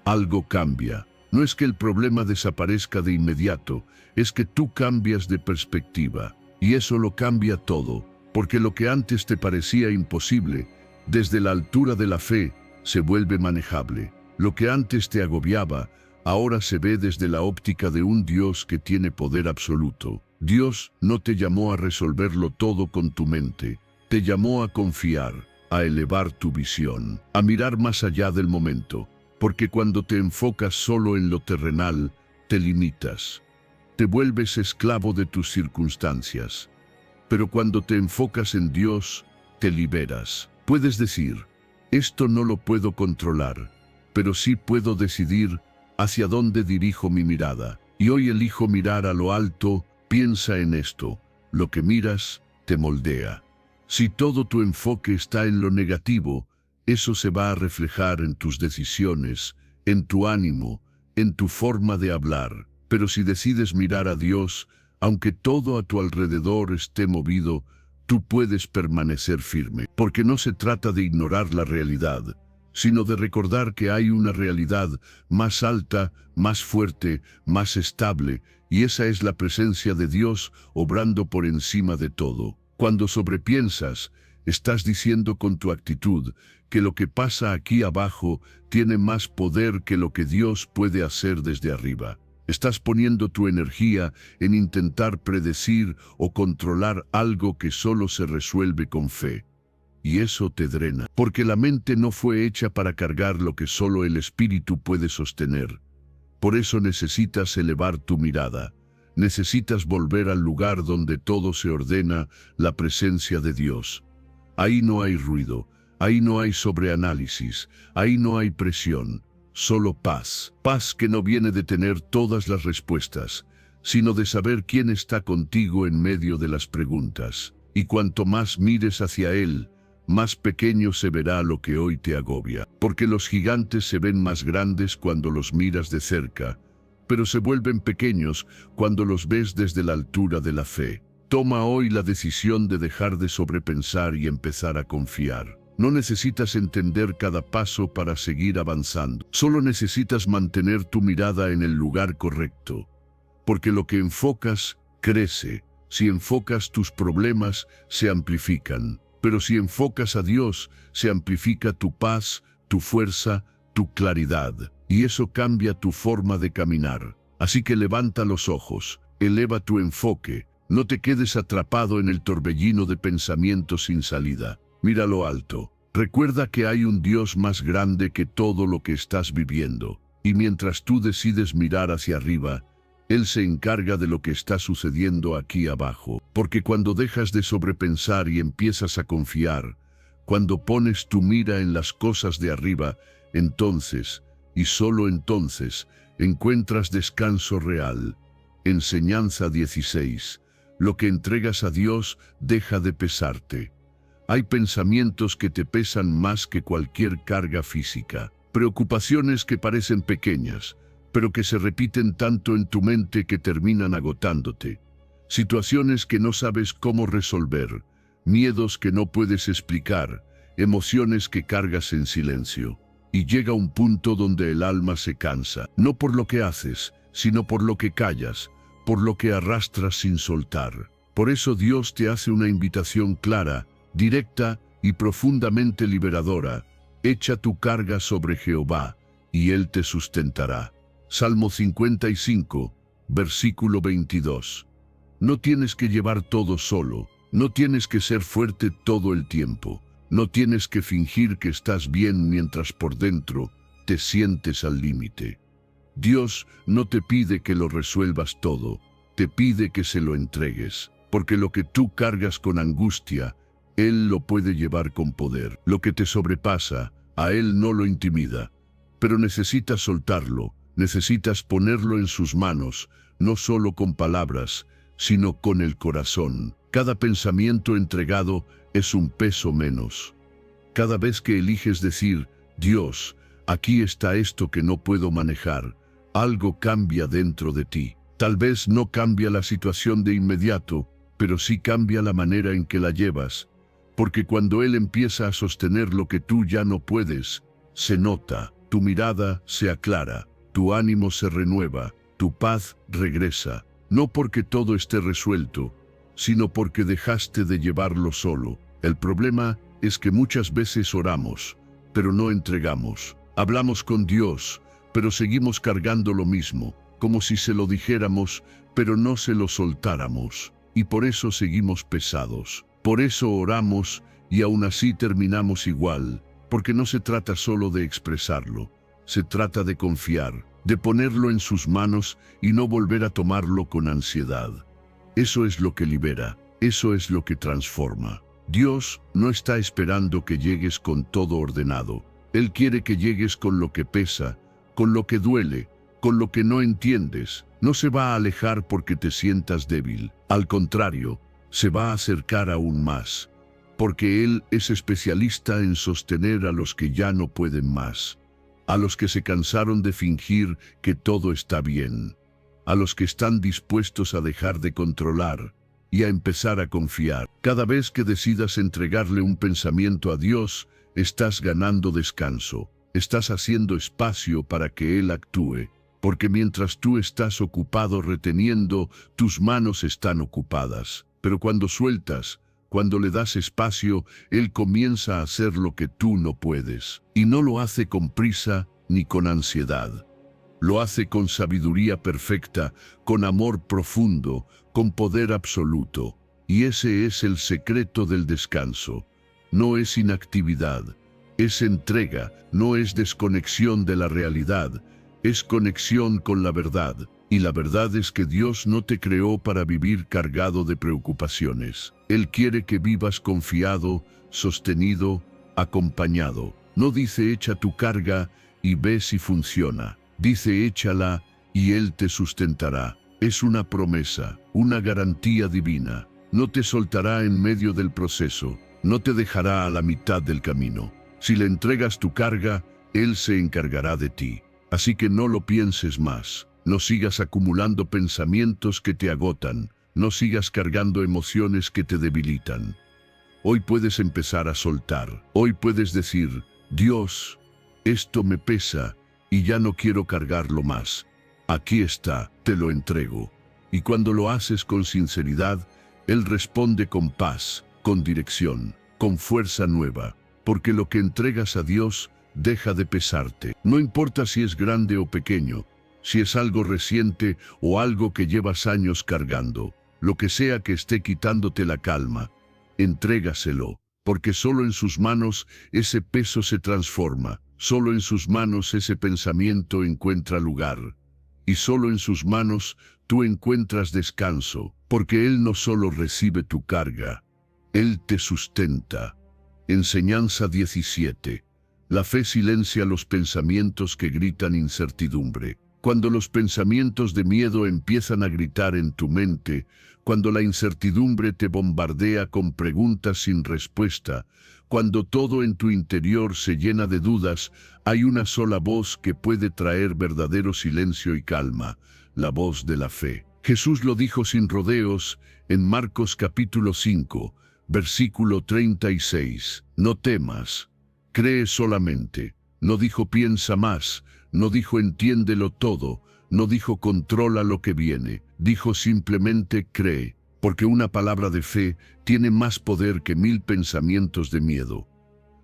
algo cambia. No es que el problema desaparezca de inmediato, es que tú cambias de perspectiva. Y eso lo cambia todo, porque lo que antes te parecía imposible, desde la altura de la fe, se vuelve manejable. Lo que antes te agobiaba, ahora se ve desde la óptica de un Dios que tiene poder absoluto. Dios no te llamó a resolverlo todo con tu mente, te llamó a confiar, a elevar tu visión, a mirar más allá del momento, porque cuando te enfocas solo en lo terrenal, te limitas, te vuelves esclavo de tus circunstancias. Pero cuando te enfocas en Dios, te liberas. Puedes decir, esto no lo puedo controlar, pero sí puedo decidir hacia dónde dirijo mi mirada. Y hoy elijo mirar a lo alto. Piensa en esto, lo que miras te moldea. Si todo tu enfoque está en lo negativo, eso se va a reflejar en tus decisiones, en tu ánimo, en tu forma de hablar. Pero si decides mirar a Dios, aunque todo a tu alrededor esté movido, tú puedes permanecer firme. Porque no se trata de ignorar la realidad, sino de recordar que hay una realidad más alta, más fuerte, más estable, y esa es la presencia de Dios obrando por encima de todo. Cuando sobrepiensas, estás diciendo con tu actitud que lo que pasa aquí abajo tiene más poder que lo que Dios puede hacer desde arriba. Estás poniendo tu energía en intentar predecir o controlar algo que solo se resuelve con fe. Y eso te drena, porque la mente no fue hecha para cargar lo que solo el espíritu puede sostener. Por eso necesitas elevar tu mirada. Necesitas volver al lugar donde todo se ordena, la presencia de Dios. Ahí no hay ruido, ahí no hay sobreanálisis, ahí no hay presión, solo paz. Paz que no viene de tener todas las respuestas, sino de saber quién está contigo en medio de las preguntas. Y cuanto más mires hacia Él, más pequeño se verá lo que hoy te agobia. Porque los gigantes se ven más grandes cuando los miras de cerca, pero se vuelven pequeños cuando los ves desde la altura de la fe. Toma hoy la decisión de dejar de sobrepensar y empezar a confiar. No necesitas entender cada paso para seguir avanzando. Solo necesitas mantener tu mirada en el lugar correcto. Porque lo que enfocas, crece. Si enfocas tus problemas, se amplifican. Pero si enfocas a Dios, se amplifica tu paz, tu fuerza, tu claridad. Y eso cambia tu forma de caminar. Así que levanta los ojos, eleva tu enfoque. No te quedes atrapado en el torbellino de pensamientos sin salida. Mira lo alto. Recuerda que hay un Dios más grande que todo lo que estás viviendo. Y mientras tú decides mirar hacia arriba, Él se encarga de lo que está sucediendo aquí abajo. Porque cuando dejas de sobrepensar y empiezas a confiar, cuando pones tu mira en las cosas de arriba, entonces, y solo entonces, encuentras descanso real. Enseñanza 16. Lo que entregas a Dios deja de pesarte. Hay pensamientos que te pesan más que cualquier carga física. Preocupaciones que parecen pequeñas, pero que se repiten tanto en tu mente que terminan agotándote. situaciones que no sabes cómo resolver, miedos que no puedes explicar, emociones que cargas en silencio. Y llega un punto donde el alma se cansa, no por lo que haces, sino por lo que callas, por lo que arrastras sin soltar. Por eso Dios te hace una invitación clara, directa y profundamente liberadora. Echa tu carga sobre Jehová, y Él te sustentará. Salmo 55, versículo 22. No tienes que llevar todo solo, no tienes que ser fuerte todo el tiempo, no tienes que fingir que estás bien mientras por dentro te sientes al límite. Dios no te pide que lo resuelvas todo, te pide que se lo entregues, porque lo que tú cargas con angustia, Él lo puede llevar con poder. Lo que te sobrepasa, a Él no lo intimida, pero necesitas soltarlo, necesitas ponerlo en sus manos, no solo con palabras, sino con el corazón. Cada pensamiento entregado es un peso menos. Cada vez que eliges decir, Dios, aquí está esto que no puedo manejar, algo cambia dentro de ti. Tal vez no cambia la situación de inmediato, pero sí cambia la manera en que la llevas, porque cuando Él empieza a sostener lo que tú ya no puedes, se nota, tu mirada se aclara, tu ánimo se renueva, tu paz regresa, no porque todo esté resuelto, sino porque dejaste de llevarlo solo. El problema es que muchas veces oramos, pero no entregamos. Hablamos con Dios, pero seguimos cargando lo mismo, como si se lo dijéramos, pero no se lo soltáramos. Y por eso seguimos pesados. Por eso oramos y aún así terminamos igual, porque no se trata solo de expresarlo, se trata de confiar, de ponerlo en sus manos y no volver a tomarlo con ansiedad. Eso es lo que libera, eso es lo que transforma. Dios no está esperando que llegues con todo ordenado. Él quiere que llegues con lo que pesa, con lo que duele, con lo que no entiendes. No se va a alejar porque te sientas débil. Al contrario, se va a acercar aún más, porque Él es especialista en sostener a los que ya no pueden más, a los que se cansaron de fingir que todo está bien, a los que están dispuestos a dejar de controlar y a empezar a confiar. Cada vez que decidas entregarle un pensamiento a Dios, estás ganando descanso, estás haciendo espacio para que Él actúe, porque mientras tú estás ocupado reteniendo, tus manos están ocupadas. Pero cuando sueltas, cuando le das espacio, Él comienza a hacer lo que tú no puedes. Y no lo hace con prisa ni con ansiedad. Lo hace con sabiduría perfecta, con amor profundo, con poder absoluto. Y ese es el secreto del descanso. No es inactividad, es entrega, no es desconexión de la realidad, es conexión con la verdad. Y la verdad es que Dios no te creó para vivir cargado de preocupaciones. Él quiere que vivas confiado, sostenido, acompañado. No dice echa tu carga y ve si funciona. Dice échala y Él te sustentará. Es una promesa, una garantía divina. No te soltará en medio del proceso, no te dejará a la mitad del camino. Si le entregas tu carga, Él se encargará de ti. Así que no lo pienses más. No sigas acumulando pensamientos que te agotan. No sigas cargando emociones que te debilitan. Hoy puedes empezar a soltar. Hoy puedes decir, Dios, esto me pesa y ya no quiero cargarlo más. Aquí está, te lo entrego. Y cuando lo haces con sinceridad, Él responde con paz, con dirección, con fuerza nueva. Porque lo que entregas a Dios deja de pesarte. No importa si es grande o pequeño, si es algo reciente o algo que llevas años cargando, lo que sea que esté quitándote la calma, entrégaselo, porque solo en sus manos ese peso se transforma, solo en sus manos ese pensamiento encuentra lugar, y solo en sus manos tú encuentras descanso, porque Él no solo recibe tu carga, Él te sustenta. Enseñanza 17. La fe silencia los pensamientos que gritan incertidumbre. Cuando los pensamientos de miedo empiezan a gritar en tu mente, cuando la incertidumbre te bombardea con preguntas sin respuesta, cuando todo en tu interior se llena de dudas, hay una sola voz que puede traer verdadero silencio y calma, la voz de la fe. Jesús lo dijo sin rodeos en Marcos capítulo 5, versículo 36. No temas, cree solamente. No dijo piensa más, no dijo entiéndelo todo, no dijo controla lo que viene, dijo simplemente cree, porque una palabra de fe tiene más poder que 1000 pensamientos de miedo.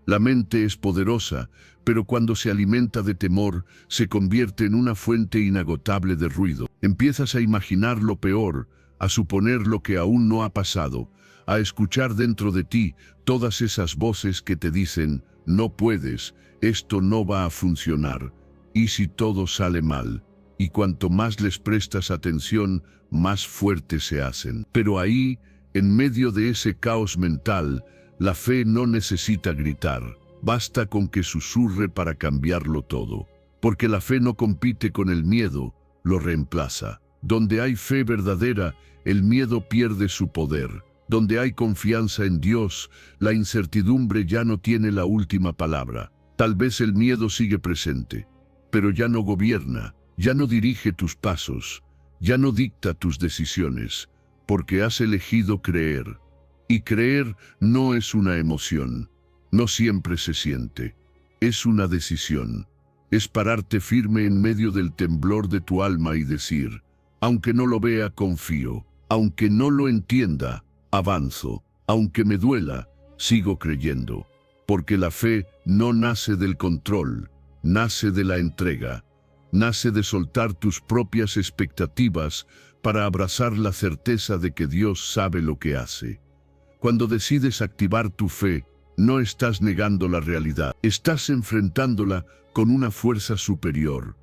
La mente es poderosa, pero cuando se alimenta de temor, se convierte en una fuente inagotable de ruido. Empiezas a imaginar lo peor, a suponer lo que aún no ha pasado, a escuchar dentro de ti todas esas voces que te dicen, no puedes, esto no va a funcionar, y si todo sale mal. Y cuanto más les prestas atención, más fuertes se hacen. Pero ahí, en medio de ese caos mental, la fe no necesita gritar, basta con que susurre para cambiarlo todo. Porque la fe no compite con el miedo, lo reemplaza. Donde hay fe verdadera, el miedo pierde su poder. Donde hay confianza en Dios, la incertidumbre ya no tiene la última palabra. Tal vez el miedo sigue presente, pero ya no gobierna, ya no dirige tus pasos, ya no dicta tus decisiones, porque has elegido creer. Y creer no es una emoción, no siempre se siente, es una decisión. Es pararte firme en medio del temblor de tu alma y decir, aunque no lo vea, confío, aunque no lo entienda, avanzo, aunque me duela, sigo creyendo. Porque la fe no nace del control, nace de la entrega, nace de soltar tus propias expectativas para abrazar la certeza de que Dios sabe lo que hace. Cuando decides activar tu fe, no estás negando la realidad, estás enfrentándola con una fuerza superior.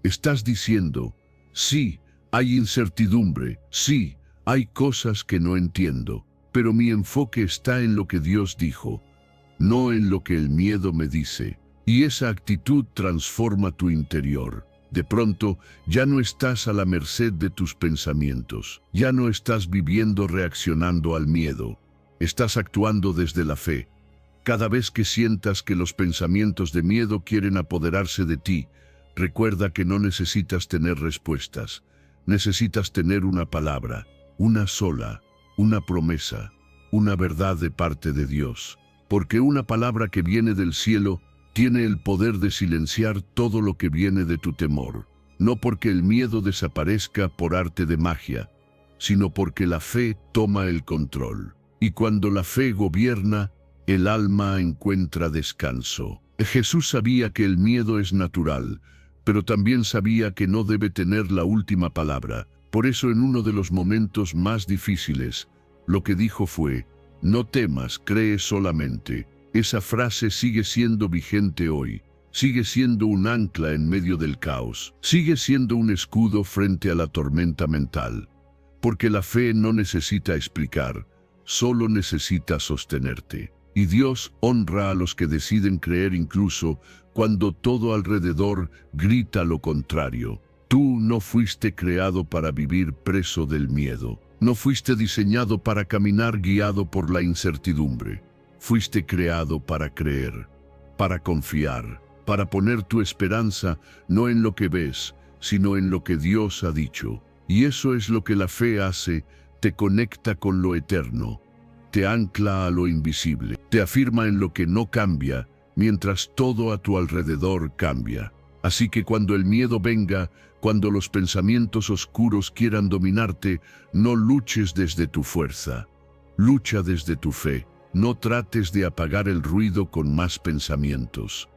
Estás diciendo, sí, hay incertidumbre, sí, hay cosas que no entiendo, pero mi enfoque está en lo que Dios dijo, no en lo que el miedo me dice. Y esa actitud transforma tu interior. De pronto, ya no estás a la merced de tus pensamientos, ya no estás viviendo reaccionando al miedo. Estás actuando desde la fe. Cada vez que sientas que los pensamientos de miedo quieren apoderarse de ti, recuerda que no necesitas tener respuestas. Necesitas tener una palabra, una sola, una promesa, una verdad de parte de Dios. Porque una palabra que viene del cielo tiene el poder de silenciar todo lo que viene de tu temor. No porque el miedo desaparezca por arte de magia, sino porque la fe toma el control. Y cuando la fe gobierna, el alma encuentra descanso. Jesús sabía que el miedo es natural, pero también sabía que no debe tener la última palabra. Por eso en uno de los momentos más difíciles, lo que dijo fue, no temas, cree solamente. Esa frase sigue siendo vigente hoy. Sigue siendo un ancla en medio del caos. Sigue siendo un escudo frente a la tormenta mental. Porque la fe no necesita explicar, solo necesita sostenerte. Y Dios honra a los que deciden creer incluso cuando todo alrededor grita lo contrario. Tú no fuiste creado para vivir preso del miedo. No fuiste diseñado para caminar guiado por la incertidumbre. Fuiste creado para creer, para confiar, para poner tu esperanza no en lo que ves, sino en lo que Dios ha dicho. Y eso es lo que la fe hace, te conecta con lo eterno, te ancla a lo invisible, te afirma en lo que no cambia, mientras todo a tu alrededor cambia. Así que cuando el miedo venga, cuando los pensamientos oscuros quieran dominarte, no luches desde tu fuerza, lucha desde tu fe. No trates de apagar el ruido con más pensamientos.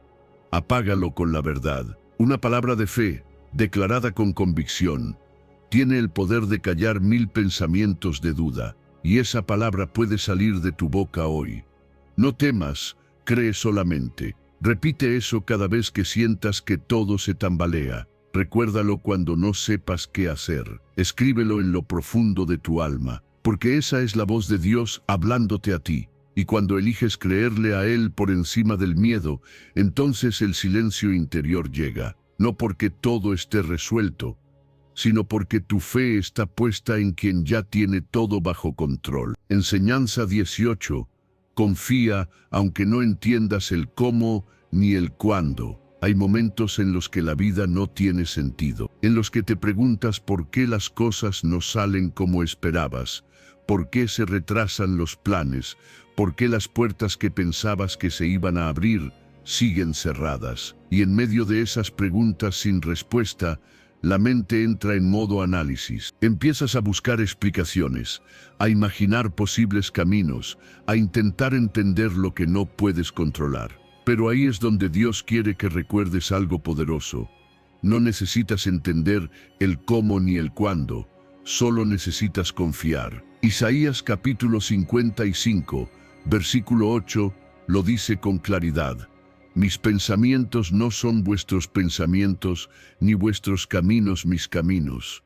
Apágalo con la verdad. Una palabra de fe, declarada con convicción, tiene el poder de callar 1000 pensamientos de duda, y esa palabra puede salir de tu boca hoy. No temas, cree solamente. Repite eso cada vez que sientas que todo se tambalea. Recuérdalo cuando no sepas qué hacer. Escríbelo en lo profundo de tu alma, porque esa es la voz de Dios hablándote a ti. Y cuando eliges creerle a Él por encima del miedo, entonces el silencio interior llega, no porque todo esté resuelto, sino porque tu fe está puesta en quien ya tiene todo bajo control. Enseñanza 18. Confía, aunque no entiendas el cómo ni el cuándo. Hay momentos en los que la vida no tiene sentido, en los que te preguntas por qué las cosas no salen como esperabas, por qué se retrasan los planes, por qué las puertas que pensabas que se iban a abrir siguen cerradas. Y en medio de esas preguntas sin respuesta, la mente entra en modo análisis. Empiezas a buscar explicaciones, a imaginar posibles caminos, a intentar entender lo que no puedes controlar. Pero ahí es donde Dios quiere que recuerdes algo poderoso. No necesitas entender el cómo ni el cuándo, solo necesitas confiar. Isaías capítulo 55, versículo 8, lo dice con claridad. Mis pensamientos no son vuestros pensamientos, ni vuestros caminos mis caminos.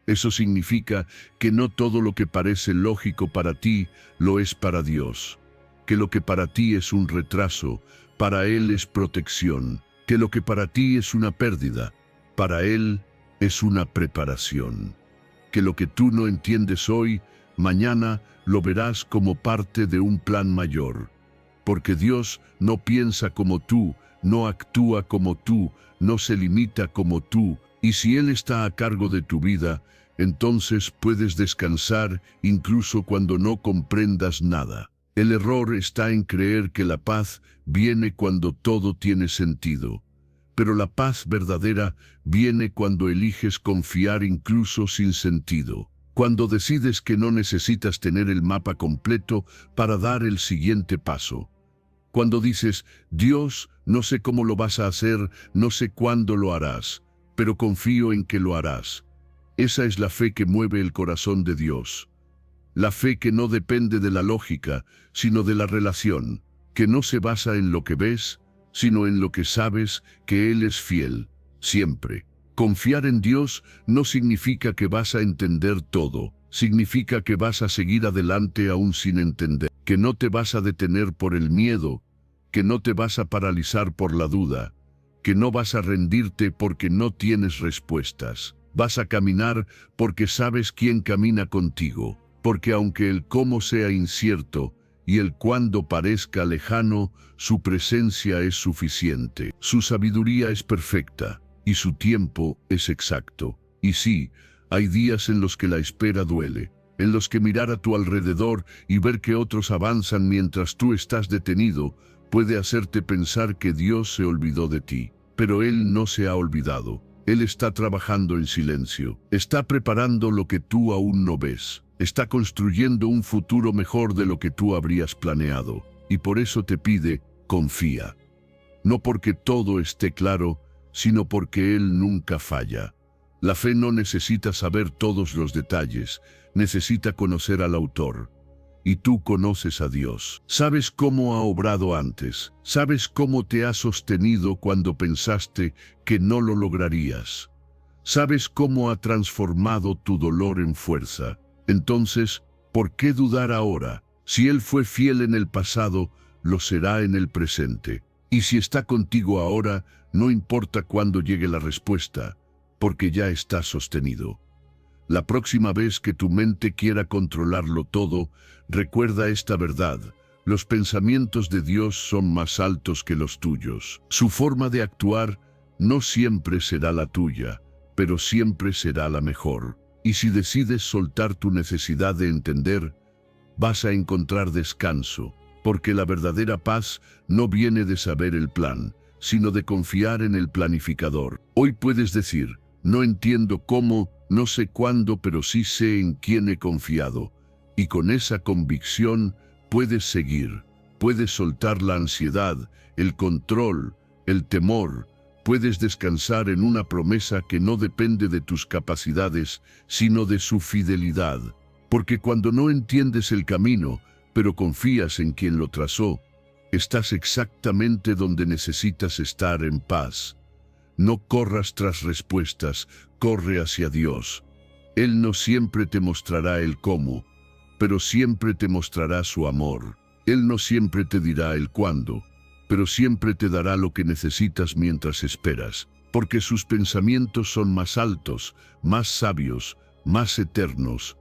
Eso significa que no todo lo que parece lógico para ti lo es para Dios. Que lo que para ti es un retraso, para Él es protección. Que lo que para ti es una pérdida, para Él es una preparación. Que lo que tú no entiendes hoy, mañana lo verás como parte de un plan mayor. Porque Dios no piensa como tú, no actúa como tú, no se limita como tú, y si Él está a cargo de tu vida, entonces puedes descansar incluso cuando no comprendas nada. El error está en creer que la paz viene cuando todo tiene sentido. Pero la paz verdadera viene cuando eliges confiar incluso sin sentido. Cuando decides que no necesitas tener el mapa completo para dar el siguiente paso. Cuando dices, Dios, no sé cómo lo vas a hacer, no sé cuándo lo harás, pero confío en que lo harás. Esa es la fe que mueve el corazón de Dios. La fe que no depende de la lógica, sino de la relación, que no se basa en lo que ves, sino en lo que sabes que Él es fiel, siempre. Confiar en Dios no significa que vas a entender todo, significa que vas a seguir adelante aún sin entender, que no te vas a detener por el miedo, que no te vas a paralizar por la duda, que no vas a rendirte porque no tienes respuestas. Vas a caminar porque sabes quién camina contigo. Porque aunque el cómo sea incierto y el cuándo parezca lejano, su presencia es suficiente. Su sabiduría es perfecta y su tiempo es exacto. Y sí, hay días en los que la espera duele, en los que mirar a tu alrededor y ver que otros avanzan mientras tú estás detenido puede hacerte pensar que Dios se olvidó de ti. Pero Él no se ha olvidado. Él está trabajando en silencio. Está preparando lo que tú aún no ves. Está construyendo un futuro mejor de lo que tú habrías planeado. Y por eso te pide, confía. No porque todo esté claro, sino porque Él nunca falla. La fe no necesita saber todos los detalles, necesita conocer al autor. Y tú conoces a Dios. Sabes cómo ha obrado antes. Sabes cómo te ha sostenido cuando pensaste que no lo lograrías. Sabes cómo ha transformado tu dolor en fuerza. Entonces, ¿por qué dudar ahora? Si Él fue fiel en el pasado, lo será en el presente. Y si está contigo ahora, no importa cuándo llegue la respuesta, porque ya está sostenido. La próxima vez que tu mente quiera controlarlo todo, recuerda esta verdad. Los pensamientos de Dios son más altos que los tuyos. Su forma de actuar no siempre será la tuya, pero siempre será la mejor. Y si decides soltar tu necesidad de entender, vas a encontrar descanso, porque la verdadera paz no viene de saber el plan, sino de confiar en el planificador. Hoy puedes decir, no entiendo cómo, no sé cuándo, pero sí sé en quién he confiado. Y con esa convicción puedes seguir, puedes soltar la ansiedad, el control, el temor. Puedes descansar en una promesa que no depende de tus capacidades, sino de su fidelidad. Porque cuando no entiendes el camino, pero confías en quien lo trazó, estás exactamente donde necesitas estar en paz. No corras tras respuestas, corre hacia Dios. Él no siempre te mostrará el cómo, pero siempre te mostrará su amor. Él no siempre te dirá el cuándo, pero siempre te dará lo que necesitas mientras esperas, porque sus pensamientos son más altos, más sabios, más eternos.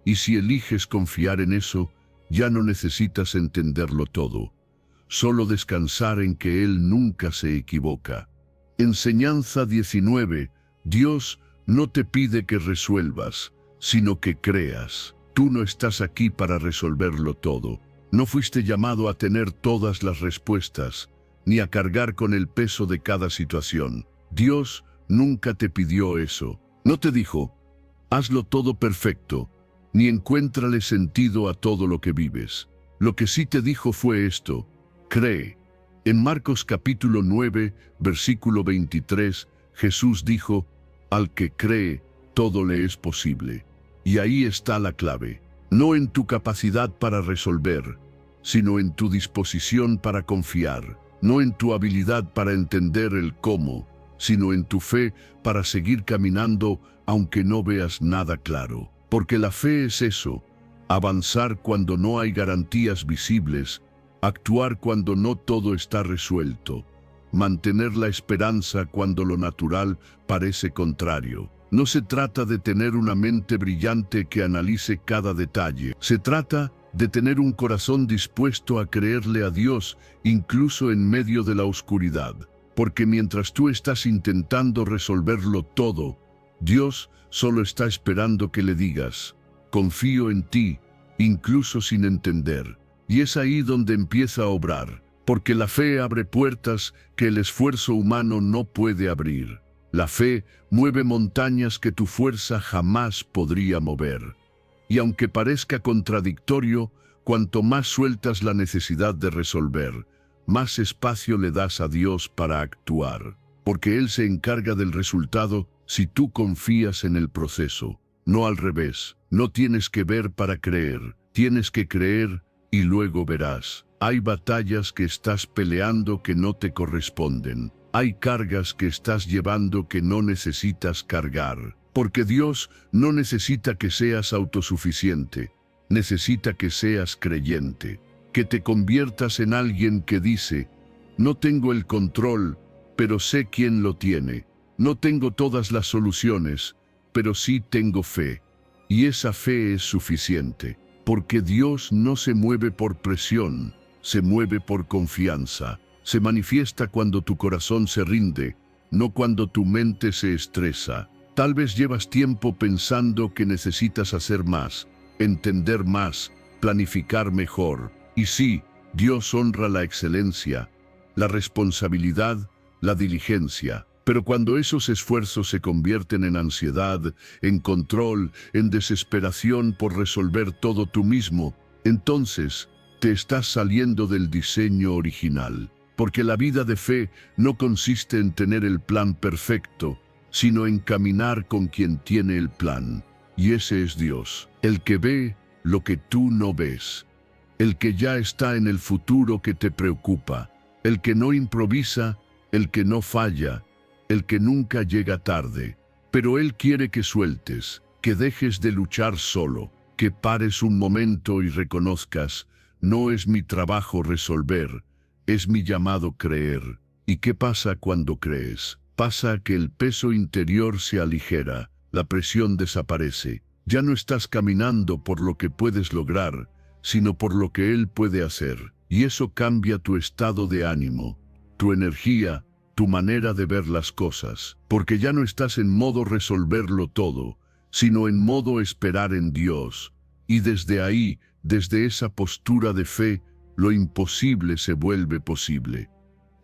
Y si eliges confiar en eso, ya no necesitas entenderlo todo, solo descansar en que Él nunca se equivoca. Enseñanza 19. Dios no te pide que resuelvas, sino que creas. Tú no estás aquí para resolverlo todo. No fuiste llamado a tener todas las respuestas, ni a cargar con el peso de cada situación. Dios nunca te pidió eso. No te dijo, hazlo todo perfecto, ni encuéntrale sentido a todo lo que vives. Lo que sí te dijo fue esto: cree. En Marcos capítulo 9, versículo 23, Jesús dijo, al que cree, todo le es posible. Y ahí está la clave. No en tu capacidad para resolver, sino en tu disposición para confiar. No en tu habilidad para entender el cómo, sino en tu fe para seguir caminando aunque no veas nada claro. Porque la fe es eso: avanzar cuando no hay garantías visibles, actuar cuando no todo está resuelto, mantener la esperanza cuando lo natural parece contrario. No se trata de tener una mente brillante que analice cada detalle. Se trata de tener un corazón dispuesto a creerle a Dios incluso en medio de la oscuridad. Porque mientras tú estás intentando resolverlo todo, Dios solo está esperando que le digas, confío en ti, incluso sin entender. Y es ahí donde empieza a obrar, porque la fe abre puertas que el esfuerzo humano no puede abrir. La fe mueve montañas que tu fuerza jamás podría mover. Y aunque parezca contradictorio, cuanto más sueltas la necesidad de resolver, más espacio le das a Dios para actuar, porque Él se encarga del resultado si tú confías en el proceso. No al revés. No tienes que ver para creer, tienes que creer y luego verás. Hay batallas que estás peleando que no te corresponden. Hay cargas que estás llevando que no necesitas cargar. Porque Dios no necesita que seas autosuficiente, necesita que seas creyente. Que te conviertas en alguien que dice, no tengo el control, pero sé quién lo tiene. No tengo todas las soluciones, pero sí tengo fe. Y esa fe es suficiente, porque Dios no se mueve por presión, se mueve por confianza. Se manifiesta cuando tu corazón se rinde, no cuando tu mente se estresa. Tal vez llevas tiempo pensando que necesitas hacer más, entender más, planificar mejor. Y sí, Dios honra la excelencia, la responsabilidad, la diligencia. Pero cuando esos esfuerzos se convierten en ansiedad, en control, en desesperación por resolver todo tú mismo, entonces te estás saliendo del diseño original. Porque la vida de fe no consiste en tener el plan perfecto, sino en caminar con quien tiene el plan. Y ese es Dios, el que ve lo que tú no ves, el que ya está en el futuro que te preocupa, el que no improvisa, el que no falla, el que nunca llega tarde. Pero Él quiere que sueltes, que dejes de luchar solo, que pares un momento y reconozcas, no es mi trabajo resolver, es mi llamado creer. ¿Y qué pasa cuando crees? Pasa que el peso interior se aligera, la presión desaparece. Ya no estás caminando por lo que puedes lograr, sino por lo que Él puede hacer. Y eso cambia tu estado de ánimo, tu energía, tu manera de ver las cosas. Porque ya no estás en modo resolverlo todo, sino en modo esperar en Dios. Y desde ahí, desde esa postura de fe, lo imposible se vuelve posible.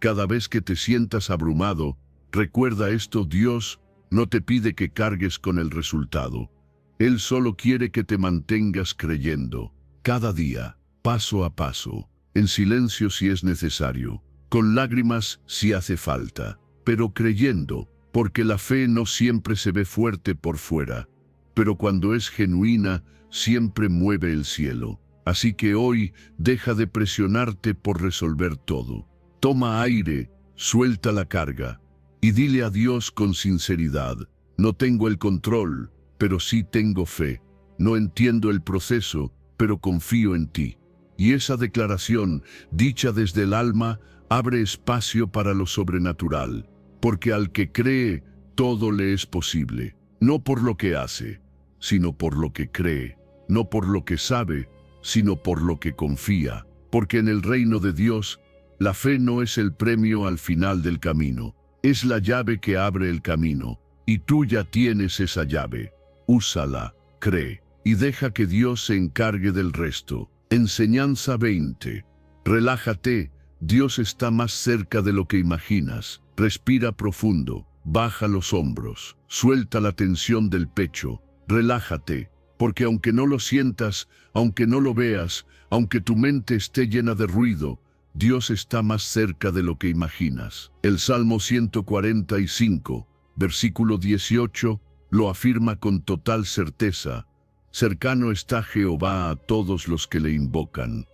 Cada vez que te sientas abrumado, recuerda esto: Dios no te pide que cargues con el resultado. Él solo quiere que te mantengas creyendo, cada día, paso a paso, en silencio si es necesario, con lágrimas si hace falta, pero creyendo, porque la fe no siempre se ve fuerte por fuera, pero cuando es genuina, siempre mueve el cielo. Así que hoy, deja de presionarte por resolver todo. Toma aire, suelta la carga, y dile a Dios con sinceridad: no tengo el control, pero sí tengo fe. No entiendo el proceso, pero confío en ti. Y esa declaración, dicha desde el alma, abre espacio para lo sobrenatural, porque al que cree, todo le es posible. No por lo que hace, sino por lo que cree. No por lo que sabe, sino por lo que confía. Porque en el reino de Dios, la fe no es el premio al final del camino. Es la llave que abre el camino, y tú ya tienes esa llave. Úsala, cree, y deja que Dios se encargue del resto. Enseñanza 20. Relájate, Dios está más cerca de lo que imaginas. Respira profundo, baja los hombros, suelta la tensión del pecho, relájate, porque aunque no lo sientas, aunque no lo veas, aunque tu mente esté llena de ruido, Dios está más cerca de lo que imaginas. El Salmo 145, versículo 18, lo afirma con total certeza. Cercano está Jehová a todos los que le invocan.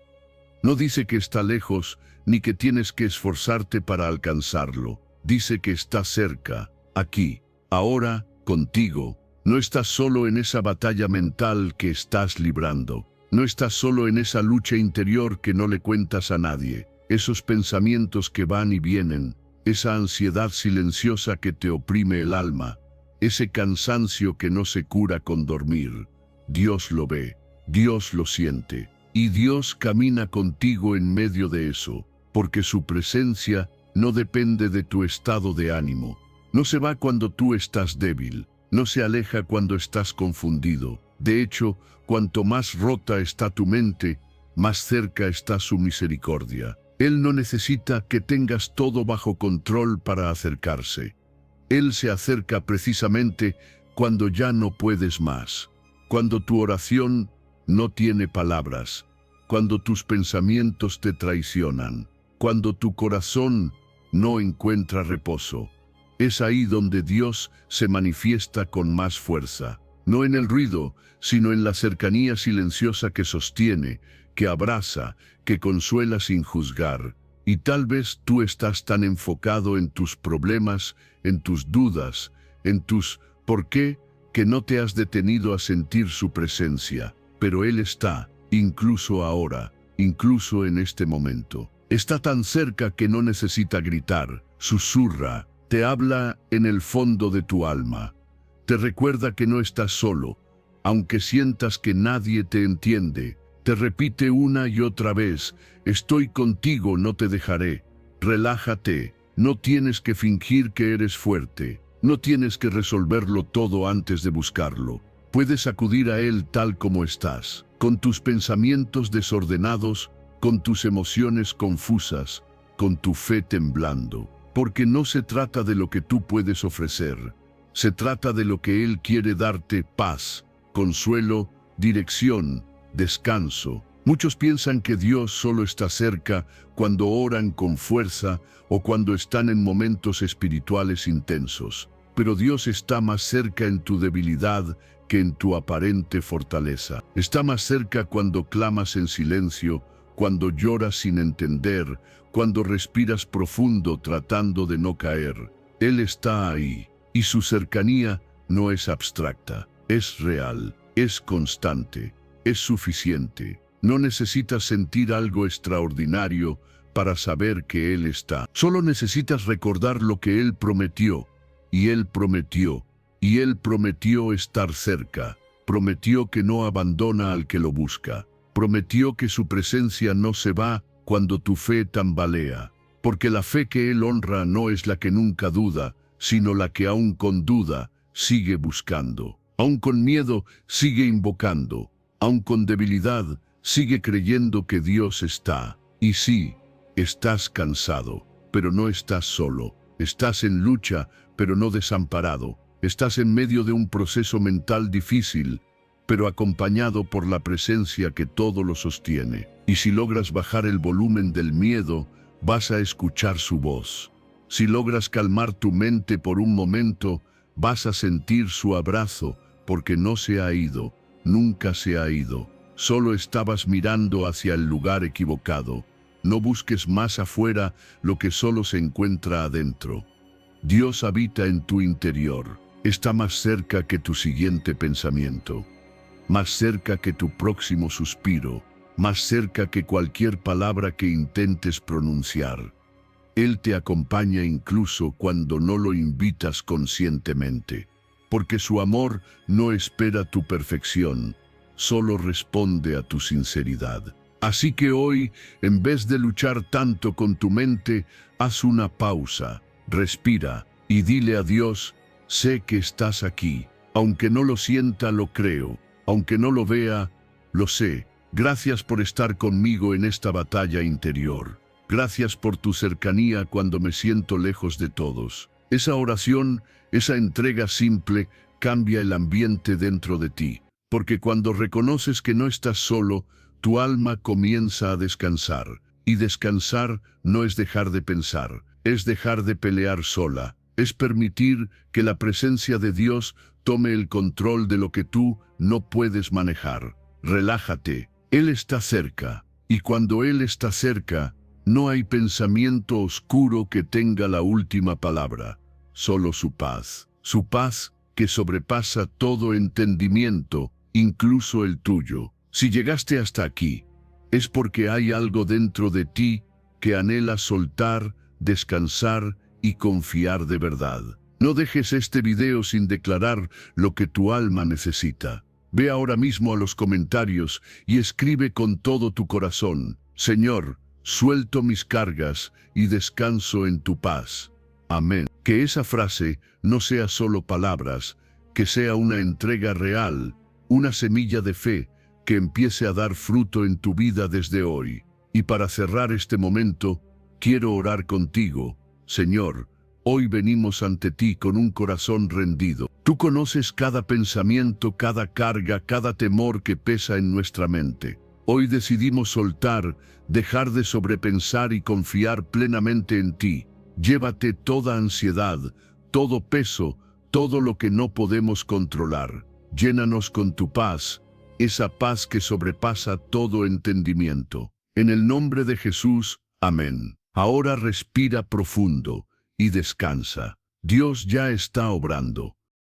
No dice que está lejos, ni que tienes que esforzarte para alcanzarlo. Dice que está cerca, aquí, ahora, contigo. No estás solo en esa batalla mental que estás librando. No estás solo en esa lucha interior que no le cuentas a nadie. Esos pensamientos que van y vienen, esa ansiedad silenciosa que te oprime el alma, ese cansancio que no se cura con dormir. Dios lo ve, Dios lo siente, y Dios camina contigo en medio de eso, porque su presencia no depende de tu estado de ánimo. No se va cuando tú estás débil, no se aleja cuando estás confundido. De hecho, cuanto más rota está tu mente, más cerca está su misericordia. Él no necesita que tengas todo bajo control para acercarse. Él se acerca precisamente cuando ya no puedes más, cuando tu oración no tiene palabras, cuando tus pensamientos te traicionan, cuando tu corazón no encuentra reposo. Es ahí donde Dios se manifiesta con más fuerza, no en el ruido, sino en la cercanía silenciosa que sostiene, que abraza, que consuela sin juzgar. Y tal vez tú estás tan enfocado en tus problemas, en tus dudas, en tus ¿por qué?, que no te has detenido a sentir su presencia. Pero Él está, incluso ahora, incluso en este momento. Está tan cerca que no necesita gritar, susurra, te habla en el fondo de tu alma. Te recuerda que no estás solo, aunque sientas que nadie te entiende. Te repite una y otra vez, estoy contigo, no te dejaré. Relájate, no tienes que fingir que eres fuerte. No tienes que resolverlo todo antes de buscarlo. Puedes acudir a Él tal como estás, con tus pensamientos desordenados, con tus emociones confusas, con tu fe temblando. Porque no se trata de lo que tú puedes ofrecer. Se trata de lo que Él quiere darte: paz, consuelo, dirección, descanso. Muchos piensan que Dios solo está cerca cuando oran con fuerza o cuando están en momentos espirituales intensos. Pero Dios está más cerca en tu debilidad que en tu aparente fortaleza. Está más cerca cuando clamas en silencio, cuando lloras sin entender, cuando respiras profundo tratando de no caer. Él está ahí, y su cercanía no es abstracta, es real, es constante, es suficiente. No necesitas sentir algo extraordinario para saber que Él está. Solo necesitas recordar lo que Él prometió, y Él prometió, y Él prometió estar cerca. Prometió que no abandona al que lo busca. Prometió que su presencia no se va cuando tu fe tambalea. Porque la fe que Él honra no es la que nunca duda, sino la que aún con duda sigue buscando. Aún con miedo sigue invocando. Aún con debilidad sigue creyendo que Dios está. Y sí, estás cansado, pero no estás solo. Estás en lucha, pero no desamparado. Estás en medio de un proceso mental difícil, pero acompañado por la presencia que todo lo sostiene. Y si logras bajar el volumen del miedo, vas a escuchar su voz. Si logras calmar tu mente por un momento, vas a sentir su abrazo, porque no se ha ido, nunca se ha ido. Solo estabas mirando hacia el lugar equivocado. No busques más afuera lo que solo se encuentra adentro. Dios habita en tu interior. Está más cerca que tu siguiente pensamiento, más cerca que tu próximo suspiro, más cerca que cualquier palabra que intentes pronunciar. Él te acompaña incluso cuando no lo invitas conscientemente, porque su amor no espera tu perfección, solo responde a tu sinceridad. Así que hoy, en vez de luchar tanto con tu mente, haz una pausa. respira y dile a Dios: sé que estás aquí. Aunque no lo sienta, lo creo. Aunque no lo vea, lo sé. Gracias por estar conmigo en esta batalla interior. Gracias por tu cercanía cuando me siento lejos de todos. Esa oración, esa entrega simple, cambia el ambiente dentro de ti. Porque cuando reconoces que no estás solo, tu alma comienza a descansar. Y descansar no es dejar de pensar, es dejar de pelear sola. Es permitir que la presencia de Dios tome el control de lo que tú no puedes manejar. Relájate, Él está cerca. Y cuando Él está cerca, no hay pensamiento oscuro que tenga la última palabra. Solo su paz. Su paz que sobrepasa todo entendimiento, incluso el tuyo. Si llegaste hasta aquí, es porque hay algo dentro de ti que anhela soltar, descansar y confiar de verdad. No dejes este video sin declarar lo que tu alma necesita. Ve ahora mismo a los comentarios y escribe con todo tu corazón: Señor, suelto mis cargas y descanso en tu paz. Amén. Que esa frase no sea solo palabras, que sea una entrega real, una semilla de fe que empiece a dar fruto en tu vida desde hoy. Y para cerrar este momento, quiero orar contigo. Señor, hoy venimos ante ti con un corazón rendido. Tú conoces cada pensamiento, cada carga, cada temor que pesa en nuestra mente. Hoy decidimos soltar, dejar de sobrepensar y confiar plenamente en ti. Llévate toda ansiedad, todo peso, todo lo que no podemos controlar. Llénanos con tu paz, esa paz que sobrepasa todo entendimiento. En el nombre de Jesús, amén. Ahora respira profundo y descansa. Dios ya está obrando.